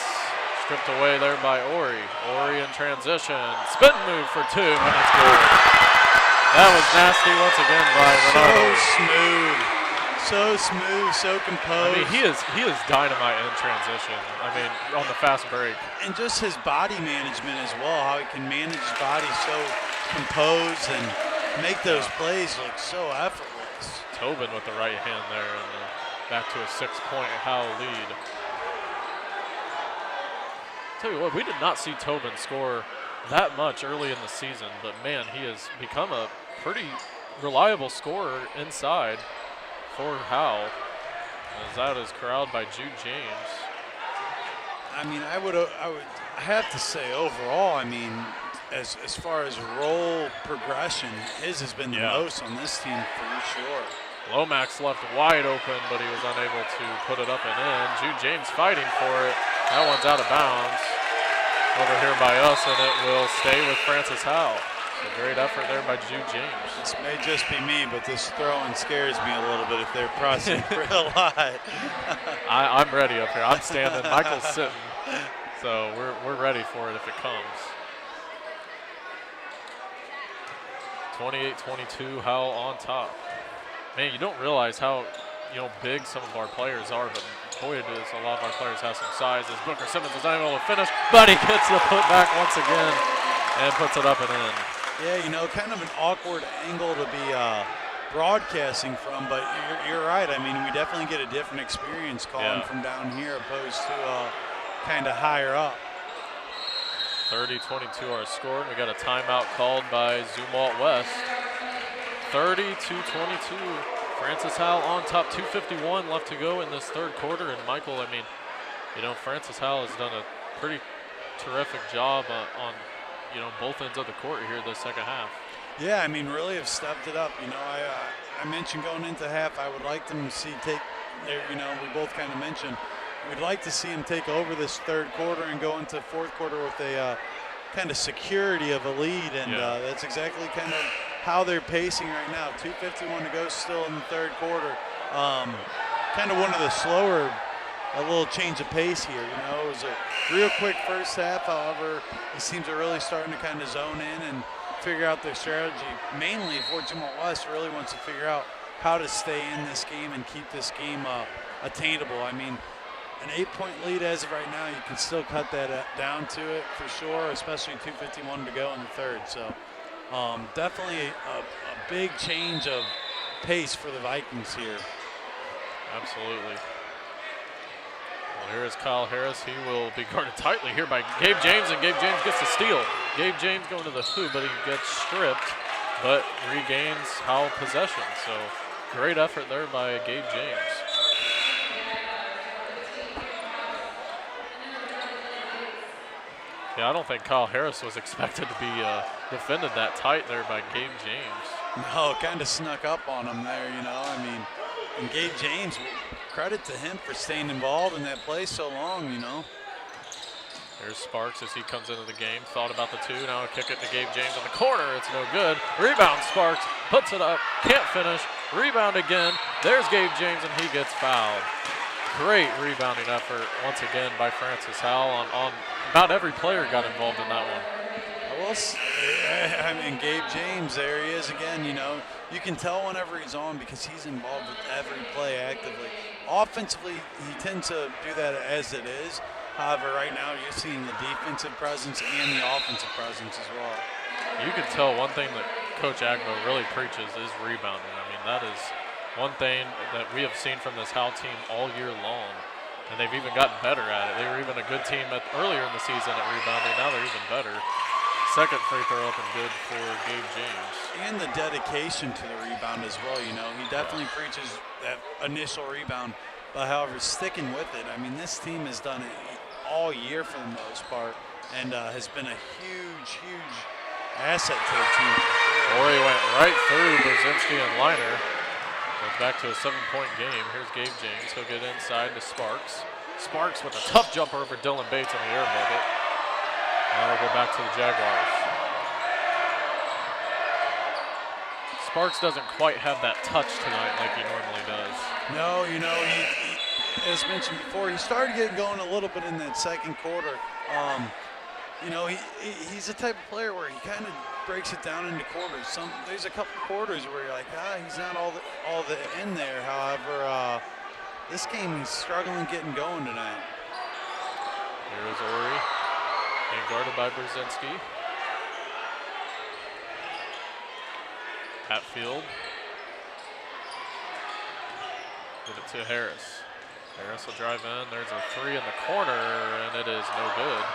S1: stripped away there by Ori. Ori in transition. Spin move for 2, and it's good. That was nasty once again by Renato.
S2: So smooth. So smooth, so composed.
S1: He is dynamite in transition. On the fast break.
S2: And just his body management as well, how he can manage his body so composed and make those plays look so effortless.
S1: Tobin with the right hand there, and back to a 6-point Howell lead. Tell you what, we did not see Tobin score that much early in the season, but man, he has become a pretty reliable scorer inside for Howell, as that is corralled by Jude James.
S2: I would have to say overall, as far as role progression, his has been the most on this team for sure.
S1: Lomax left wide open, but he was unable to put it up and in. Jude James fighting for it. That one's out of bounds over here by us, and it will stay with Francis Howell. A great effort there by Jude James.
S2: This may just be me, but this throwing scares me a little bit if they're pressing real high.
S1: I'm ready up here. I'm standing. Michael's sitting. So we're ready for it if it comes. 28-22, Howell on top. Man, you don't realize how big some of our players are, but boy, it is. A lot of our players have some size. As Booker Simmons is unable to finish, but he gets the putback once again and puts it up and in.
S2: Yeah, kind of an awkward angle to be broadcasting from, but you're right. I mean, we definitely get a different experience calling from down here opposed to kind of higher up.
S1: 30-22 our score, and we got a timeout called by Zumwalt West. 30-22. Francis Howell on top, 2:51 left to go in this third quarter. And Michael, I mean, Francis Howell has done a pretty terrific job on both ends of the court here this second half.
S2: Yeah, I mean, really have stepped it up. I mentioned going into half, I would like them to see we both kind of mentioned, we'd like to see him take over this third quarter and go into fourth quarter with a kind of security of a lead, and that's exactly kind of how they're pacing right now. 2:51 to go still in the third quarter. Kind of one of the slower, a little change of pace here. It was a real quick first half. However, these teams are really starting to kind of zone in and figure out their strategy. Mainly, Fort Zumwalt West really wants to figure out how to stay in this game and keep this game attainable. I mean, an 8-point lead as of right now, you can still cut that down to it for sure, especially 2:51 to go in the third. So definitely a big change of pace for the Vikings here.
S1: Absolutely. Well, here is Kyle Harris. He will be guarded tightly here by Gabe James, and Gabe James gets the steal. Gabe James going to the hoop, but he gets stripped, but regains Howell possession. So great effort there by Gabe James. Yeah, I don't think Kyle Harris was expected to be defended that tight there by Gabe James.
S2: No, kind of snuck up on him there, I mean, and Gabe James, credit to him for staying involved in that play so long,
S1: There's Sparks as he comes into the game. Thought about the two. Now a kick it to Gabe James in the corner. It's no good. Rebound Sparks. Puts it up. Can't finish. Rebound again. There's Gabe James, and he gets fouled. Great rebounding effort once again by Francis Howell on about every player got involved in that one.
S2: Well, I mean, Gabe James, there he is again, You can tell whenever he's on because he's involved with every play actively. Offensively, he tends to do that as it is. However, right now you're seeing the defensive presence and the offensive presence as well.
S1: You can tell one thing that Coach Agbo really preaches is rebounding. I mean, that is one thing that we have seen from this Howell team all year long. And they've even gotten better at it. They were even a good team earlier in the season at rebounding. Now they're even better. Second free throw up and good for Gabe James. And
S2: the dedication to the rebound as well, He definitely preaches that initial rebound, but however, sticking with it. I mean, this team has done it all year for the most part and has been a huge, huge asset to the team.
S1: Ori went right through Brzezinski and Liner. Goes back to a 7-point game. Here's Gabe James. He'll get inside to Sparks. Sparks with a tough jumper over Dylan Bates on the air bucket. Now we'll go back to the Jaguars. Sparks doesn't quite have that touch tonight like he normally does.
S2: No, he, as mentioned before, he started getting going a little bit in that second quarter. He's the type of player where he kind of breaks it down into quarters. There's a couple quarters where you're like, he's not all the in there. However, this game he's struggling getting going tonight.
S1: Here is Ori, being guarded by Brzezinski. Hatfield. Give it to Harris. Harris will drive in. There's a three in the corner, and it is no good.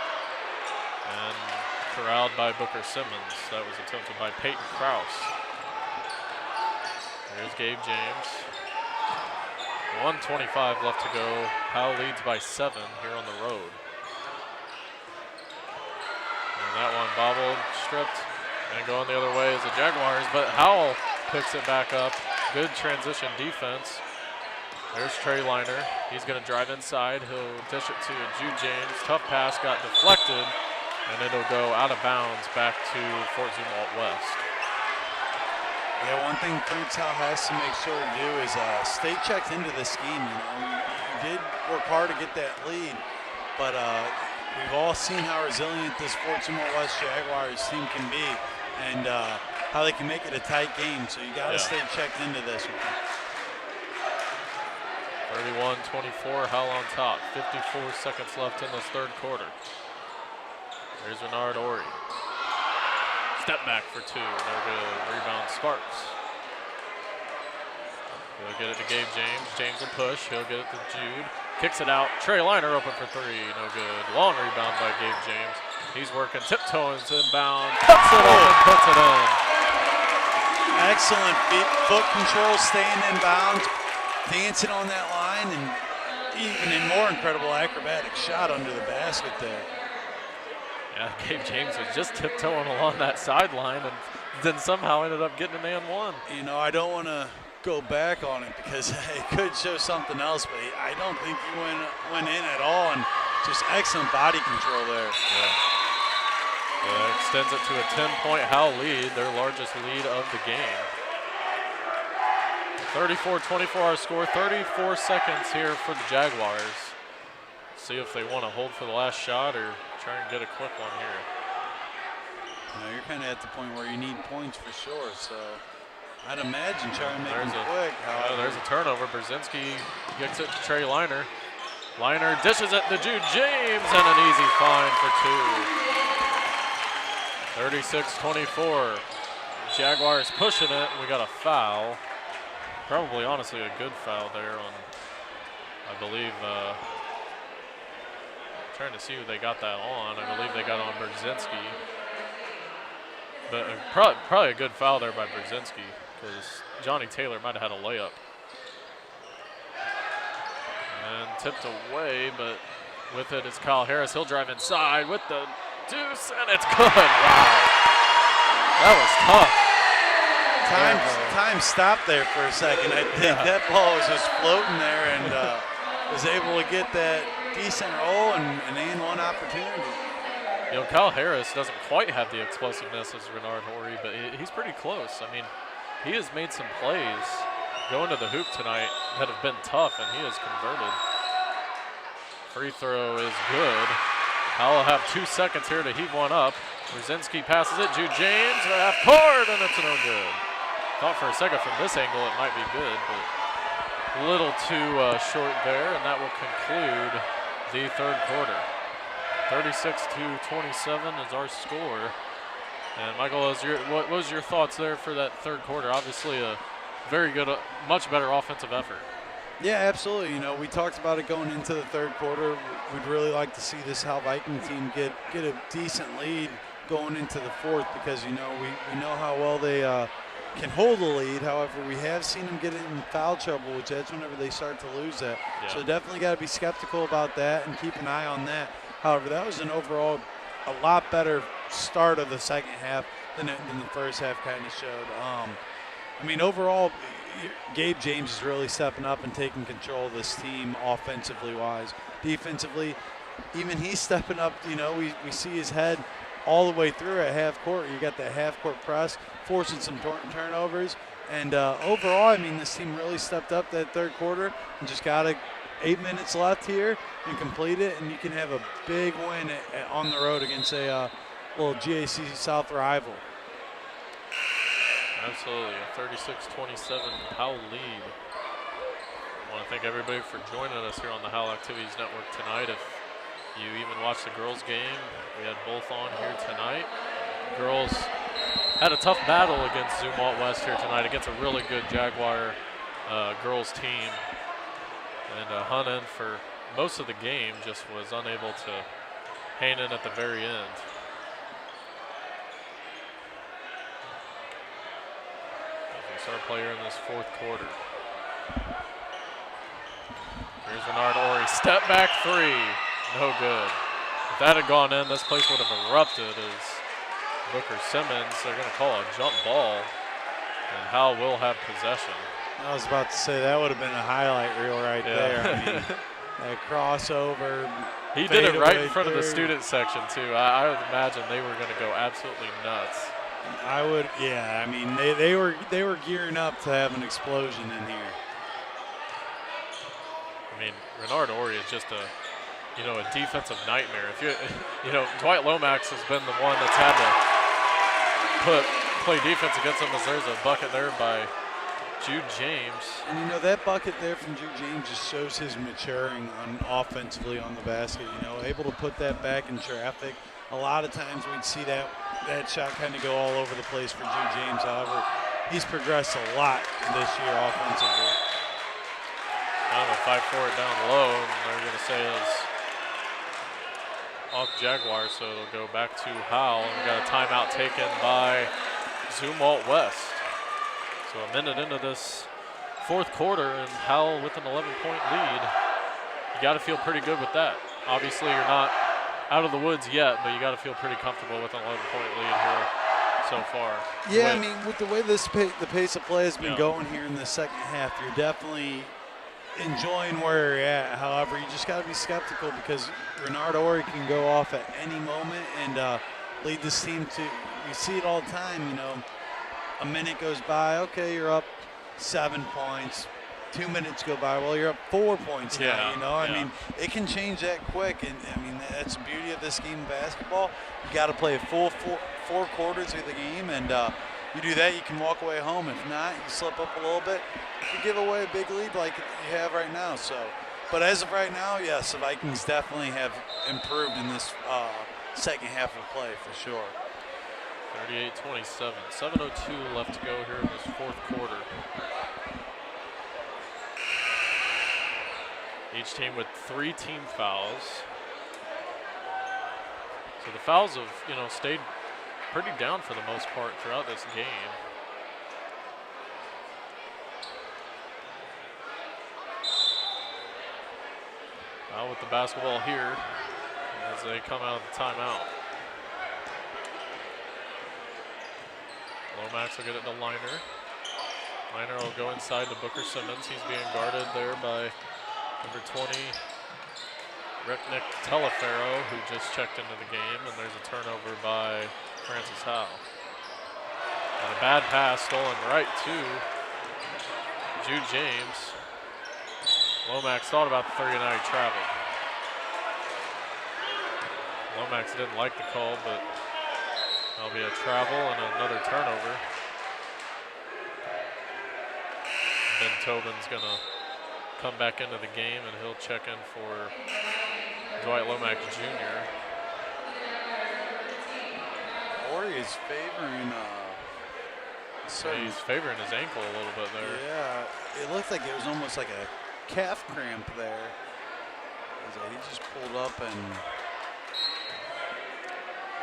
S1: And corralled by Booker Simmons. That was attempted by Peyton Krause. There's Gabe James. 1:25 left to go. Howell leads by 7 here on the road. And that one bobbled stripped. And going the other way is the Jaguars, but Howell picks it back up. Good transition defense. There's Trey Liner. He's going to drive inside. He'll dish it to Jude James. Tough pass got deflected, and it'll go out of bounds back to Fort Zumwalt West.
S2: Yeah, one thing Prince Howell has to make sure to do is stay checked into the scheme. You did work hard to get that lead, but we've all seen how resilient this Fort Zumwalt West Jaguars team can be, and how they can make it a tight game. So you got to stay checked into this one.
S1: 31-24, Howell on top. 54 seconds left in this third quarter. There's Renard Ori. Step back for two. No good. Rebound Sparks. He'll get it to Gabe James. James will push. He'll get it to Jude. Kicks it out. Trey Liner open for three. No good. Long rebound by Gabe James. He's working tiptoeing to inbound. Cuts it up and puts it in.
S2: Excellent foot control, staying in bounds, dancing on that line, and even a more incredible acrobatic shot under the basket there.
S1: Yeah, Gabe James was just tiptoeing along that sideline and then somehow ended up getting an and one.
S2: You know, I don't want to go back on it because it could show something else, but I don't think he went in at all, and just excellent body control there.
S1: Yeah. Extends it to a 10-point Howell lead, their largest lead of the game. 34-24 our score, 34 seconds here for the Jaguars. See if they want to hold for the last shot or try and get a quick one here.
S2: You know, you're kind of at the point where you need points for sure, so I'd imagine trying to make them quick.
S1: There's a turnover. Brzezinski gets it to Trey Liner. Liner dishes it to Jude James, and an easy find for two. 36-24. Jaguars pushing it. We got a foul. Probably, honestly, a good foul there on, I believe, trying to see who they got that on. I believe they got on Brzezinski. But probably a good foul there by Brzezinski because Johnny Taylor might have had a layup. And tipped away, but with it is Kyle Harris. He'll drive inside with the deuce, and it's good. Wow. That was tough.
S2: Time stopped there for a second. I think that ball was just floating there and was able to get that decent roll and an and one opportunity.
S1: You know, Kyle Harris doesn't quite have the explosiveness as Renard Horry, but he's pretty close. I mean, he has made some plays going to the hoop tonight that have been tough, and he has converted. Free throw is good. Howell will have 2 seconds here to heave one up. Brzezinski passes it. Jude James, half court, and it's no good. Thought for a second from this angle it might be good, but a little too short there, and that will conclude the third quarter. 36-27 is our score. And Michael, what was your thoughts there for that third quarter? Obviously a very good, much better offensive effort.
S2: Yeah, absolutely. You know, we talked about it going into the third quarter. We'd really like to see this Howell Viking team get a decent lead going into the fourth because, you know, we know how well they can hold the lead. However, we have seen them get in foul trouble, which is whenever they start to lose that. Yeah. So definitely got to be skeptical about that and keep an eye on that. However, that was an overall a lot better start of the second half than the first half kind of showed. I mean, overall, Gabe James is really stepping up and taking control of this team offensively wise. Defensively, even he's stepping up. You know, we see his head all the way through at half court. You got that half court press, forcing some turnovers. And overall, I mean, this team really stepped up that third quarter and just got 8 minutes left here and complete it, and you can have a big win on the road against a little GAC South rival.
S1: Absolutely, a 36-27 Howell lead. I want to thank everybody for joining us here on the Howell Activities Network tonight. If you even watched the girls' game, we had both on here tonight. Girls had a tough battle against Zumwalt West here tonight against a really good Jaguar girls team. And Hunnen, for most of the game, just was unable to hang in at the very end. Our player in this fourth quarter. Here's Renard Ori, step back three, no good. If that had gone in, this place would have erupted as Booker Simmons. They're going to call a jump ball, and Howell will have possession.
S2: I was about to say that would have been a highlight reel right there. I mean, that crossover.
S1: He did it right in front of the student section too. I would imagine they were going to go absolutely nuts.
S2: I would, yeah. I mean, they were gearing up to have an explosion in here.
S1: I mean, Renard Ori is just a defensive nightmare. If Dwight Lomax has been the one that's had to play defense against him, as there's a bucket there by Jude James.
S2: And that bucket there from Jude James just shows his maturing offensively on the basket. Able to put that back in traffic. A lot of times we'd see that shot kind of go all over the place for Jude James. However, he's progressed a lot this year offensively.
S1: Kind of a fight for it down low, and they're going to say is off Jaguars, so it'll go back to Howell. And we got a timeout taken by Zumwalt West. So a minute into this fourth quarter, and Howell with an 11-point lead. You got to feel pretty good with that. Obviously, you're not out of the woods yet, but you got to feel pretty comfortable with an 11-point lead here so far.
S2: Yeah, I mean, with the way the pace of play has been going here in the second half, you're definitely enjoying where you're at. However, you just got to be skeptical because Renard Ori can go off at any moment and lead this team to. You see it all the time. A minute goes by, okay, you're up 7 points. 2 minutes go by, well, you're up 4 points now, I mean, it can change that quick, and I mean, that's the beauty of this game of basketball. You got to play a full four quarters of the game, and you do that, you can walk away home. If not, you slip up a little bit, you give away a big lead like you have right now. So, but as of right now, yes, the Vikings definitely have improved in this second half of play for sure.
S1: 38-27, 7:02 left to go here in this fourth quarter. Each team with 3 team fouls. So the fouls have, stayed pretty down for the most part throughout this game. Now with the basketball here as they come out of the timeout. Lomax will get it to Liner. Liner will go inside to Booker Simmons. He's being guarded there by number 20, Ricknick Telefaro, who just checked into the game, and there's a turnover by Francis Howell. And a bad pass stolen right to Jude James. Lomax thought about the 3 and now he traveled. Lomax didn't like the call, but that'll be a travel and another turnover. Ben Tobin's gonna come back into the game, and he'll check in for Dwight Lomax Jr.
S2: Ori is favoring
S1: he's favoring his ankle a little bit there.
S2: Yeah, it looked like it was almost like a calf cramp there. He just pulled up and.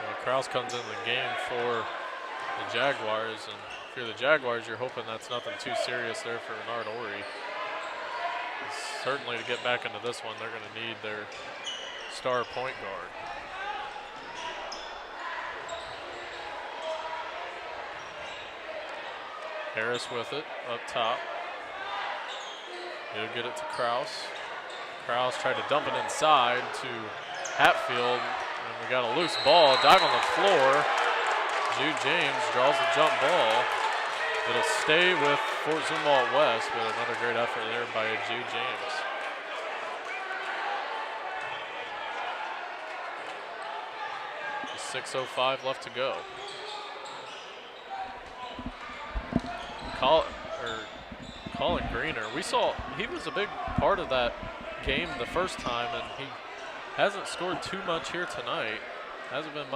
S1: Well, Krause comes into the game for the Jaguars, and if you're the Jaguars, you're hoping that's nothing too serious there for Renard Ori. Certainly to get back into this one, they're going to need their star point guard. Harris with it up top. He'll get it to Krause. Krause tried to dump it inside to Hatfield, and we got a loose ball. Dive on the floor. Jude James draws the jump ball. It'll stay with Fort Zumwalt West, but another great effort there by Jude James. Just 6:05 left to go. Colin Greener, we saw he was a big part of that game the first time, and he hasn't scored too much here tonight. Hasn't been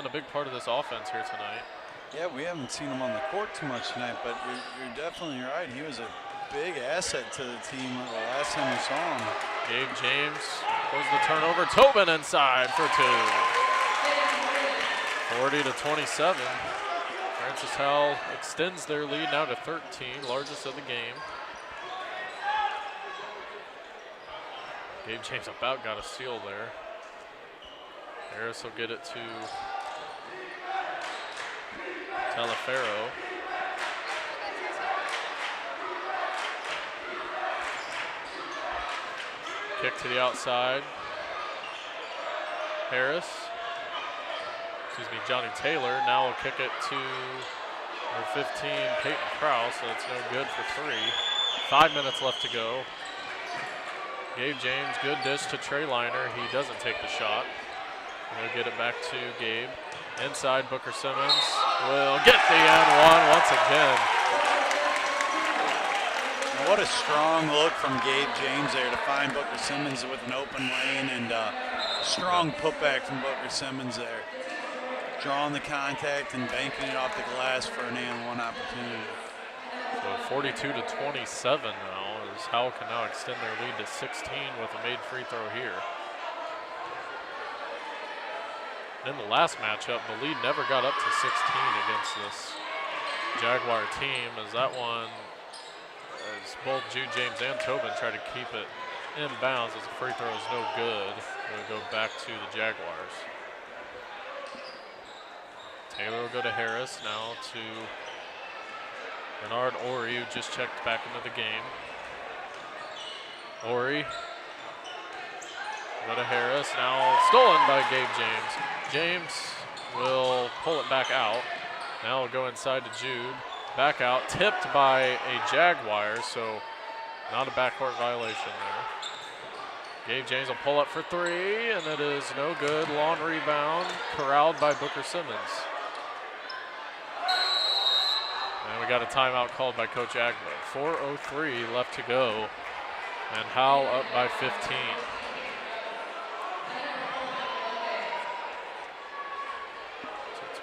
S1: a big part of this offense here tonight.
S2: Yeah, we haven't seen him on the court too much tonight, but you're definitely right. He was a big asset to the team the last time we saw him.
S1: Gabe James was the turnover. Tobin inside for 2. 40-27. Francis Howell extends their lead now to 13, largest of the game. Gabe James about got a steal there. Harris will get it to Telefero. Kick to the outside. Harris. Johnny Taylor. Now will kick it to number 15, Peyton Krause, so it's no good for 3. 5 minutes left to go. Gabe James, good dish to Trey Liner. He doesn't take the shot. He'll get it back to Gabe. Inside, Booker Simmons will get the N1 once again.
S2: What a strong look from Gabe James there to find Booker Simmons with an open lane, and strong putback from Booker Simmons there. Drawing the contact and banking it off the glass for an and 1 opportunity.
S1: So 42 to 27 now, as Howell can now extend their lead to 16 with a made free throw here. In the last matchup, the lead never got up to 16 against this Jaguar team, as that one, as both Jude James and Tobin try to keep it in bounds, as the free throw is no good. It'll go back to the Jaguars. Taylor will go to Harris, now to Bernard Ori, who just checked back into the game. Ori, go to Harris, now stolen by Gabe James. James will pull it back out. Now we'll go inside to Jude. Back out, tipped by a Jaguar, so not a backcourt violation there. Gabe James will pull up for 3, and it is no good. Long rebound, corralled by Booker Simmons. And we got a timeout called by Coach Agbo. 4:03 left to go, and Howell up by 15.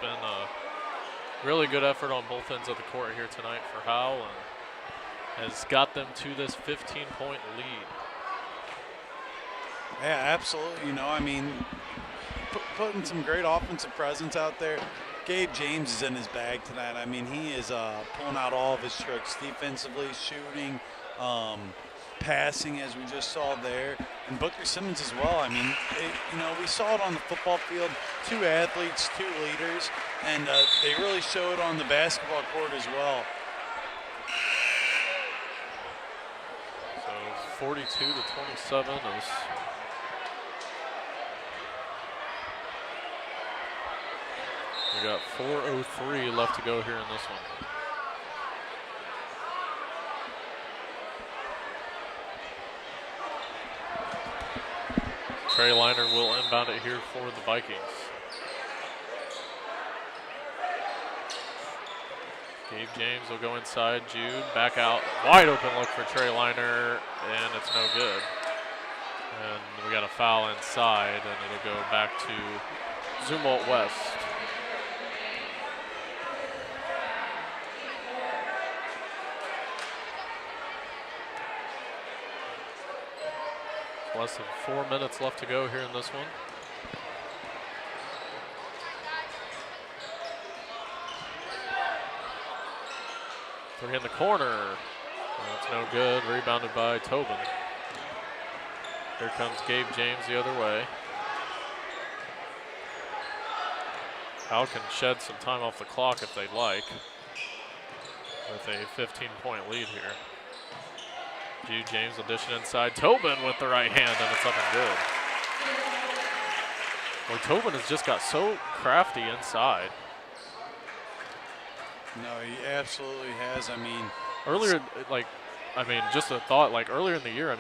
S1: Been a really good effort on both ends of the court here tonight for Howell, and has got them to this 15-point lead.
S2: Yeah, absolutely. You know, I mean, putting some great offensive presence out there. Gabe James is in his bag tonight. I mean, he is pulling out all of his tricks defensively, shooting, passing, as we just saw there, and Booker Simmons as well. I mean, you know, we saw it on the football field, 2 athletes, 2 leaders, and they really show it on the basketball court as well.
S1: So 42 to 27 is we got 4:03 left to go here in this one. Trey Liner will inbound it here for the Vikings. Gabe James will go inside. Jude back out. Wide open look for Trey Liner, and it's no good. And we got a foul inside, and it'll go back to Zumwalt West. Less than 4 minutes left to go here in this one. Three in the corner. That's no good. Rebounded by Tobin. Here comes Gabe James the other way. Howell can shed some time off the clock if they'd like, with a 15-point lead here. Jude James will dish it inside. Tobin with the right hand, and it's up and good. Well, Tobin has just got so crafty inside.
S2: No, he absolutely has. I mean,
S1: earlier, just a thought, earlier in the year,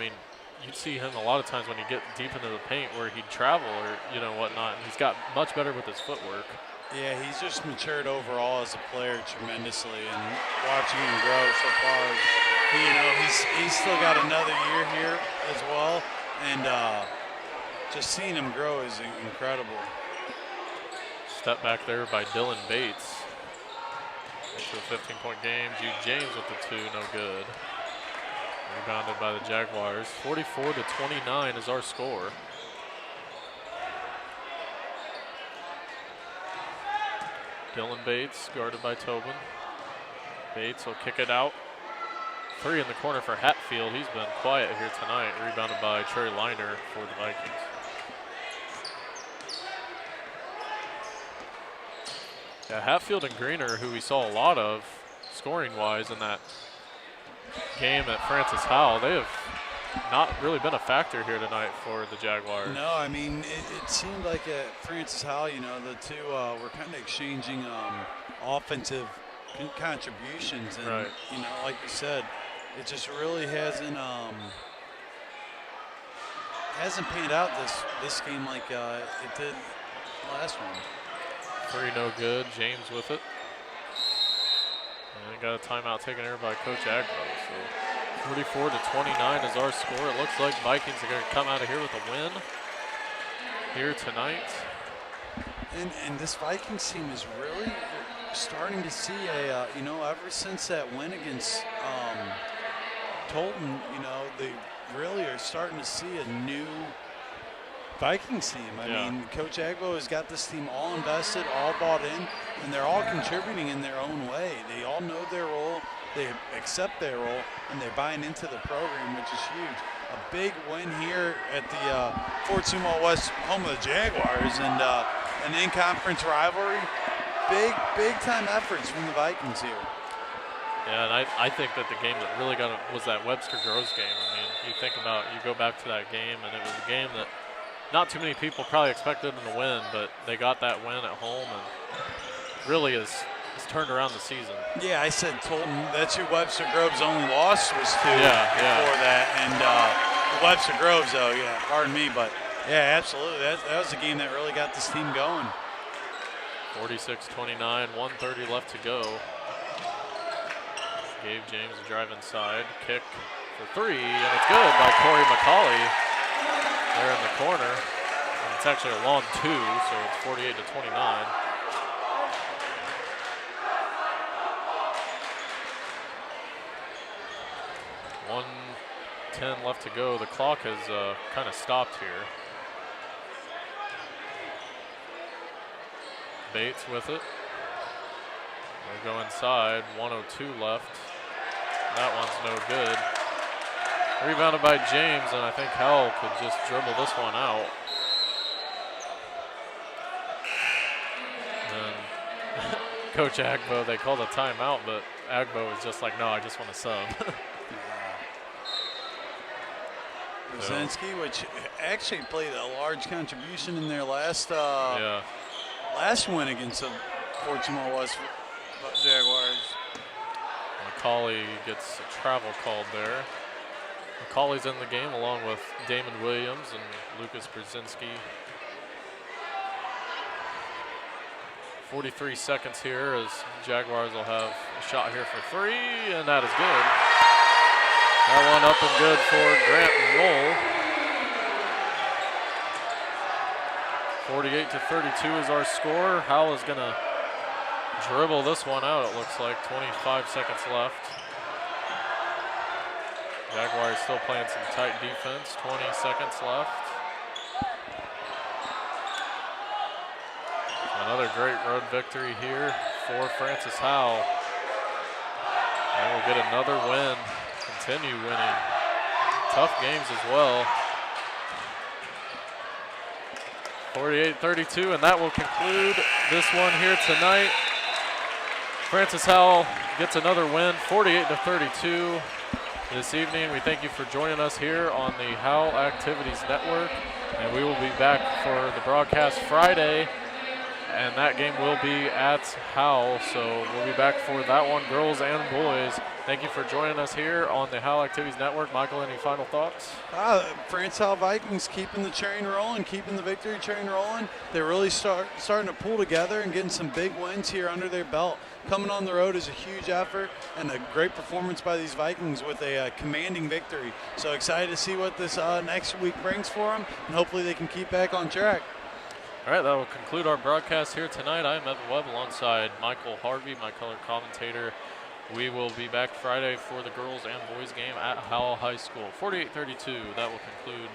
S1: you'd see him a lot of times when he'd get deep into the paint where he'd travel or, whatnot, and he's got much better with his footwork.
S2: Yeah, he's just matured overall as a player tremendously, and watching him grow so far, he's still got another year here as well, and just seeing him grow is incredible.
S1: Step back there by Dylan Bates. Into a 15-point game. Jude James with the 2, no good. Rebounded by the Jaguars. 44 to 29 is our score. Dylan Bates guarded by Tobin. Bates will kick it out. 3 in the corner for Hatfield. He's been quiet here tonight. Rebounded by Trey Liner for the Vikings. Yeah, Hatfield and Greener, who we saw a lot of scoring-wise in that game at Francis Howell, they have not really been a factor here tonight for the Jaguars.
S2: No, I mean, it seemed like at Francis Howell, you know, the two were kind of exchanging offensive contributions. And, you know, like you said, it just really hasn't panned out this game like it did last one.
S1: 3 no good. James with it. And got a timeout taken here by Coach Agbo. So 44-29 is our score. It looks like Vikings are going to come out of here with a win here tonight.
S2: And this Vikings team is really starting to see a, you know, ever since that win against Tolton, you know, they really are starting to see a new Vikings team. I mean, Coach Agbo has got this team all invested, all bought in, and they're all contributing in their own way. They all know their role, they accept their role, and they're buying into the program, which is huge. A big win here at the Fort Zumwalt West, home of the Jaguars, and an in-conference rivalry. Big time efforts from the Vikings here.
S1: Yeah, and I think that the game that really got it was that Webster Groves game. I mean, you go back to that game, and it was a game that not too many people probably expected them to win, but they got that win at home and really has turned around the season.
S2: Yeah, I said Tolton, that's who Webster Groves' only loss was to before that. And Webster Groves, though, pardon me, but yeah, absolutely. That was the game that really got this team going.
S1: 46-29, 1:30 left to go. Gabe James a drive inside, kick for 3, and it's good by Corey McCauley there in the corner. And it's actually a long 2, so it's 48-29. .10 left to go. The clock has kind of stopped here. Bates with it. They'll go inside. 1:02 left. That one's no good. Rebounded by James, and I think Howell could just dribble this one out. And Coach Agbo, they called a timeout, but Agbo was just like, no, I just want to sub.
S2: Brzezinski, which actually played a large contribution in their last win against the Fort Zumwalt West Jaguars.
S1: McCauley gets a travel called there. McCauley's in the game along with Damon Williams and Lucas Brzezinski. 43 seconds here as Jaguars will have a shot here for 3, and that is good. That one up and good for Grant and roll. 48-32 is our score. Howell is going to dribble this one out, it looks like. 25 seconds left. Jaguars still playing some tight defense. 20 seconds left. Another great road victory here for Francis Howell. And we'll get another win. Continue winning. Tough games as well. 48-32, and that will conclude this one here tonight. Francis Howell gets another win, 48-32 this evening. We thank you for joining us here on the Howell Activities Network, and we will be back for the broadcast Friday, and that game will be at Howell, so we'll be back for that one, girls and boys. Thank you for joining us here on the Howell Activities Network. Michael, any final thoughts?
S2: Francis Howell Vikings keeping the train rolling, keeping the victory train rolling. They're really starting to pull together and getting some big wins here under their belt. Coming on the road is a huge effort and a great performance by these Vikings with a commanding victory. So excited to see what this next week brings for them, and hopefully they can keep back on track.
S1: All right, that will conclude our broadcast here tonight. I'm Evan Webb alongside Michael Harvey, my color commentator. We will be back Friday for the girls and boys game at Howell High School. 48-32, that will conclude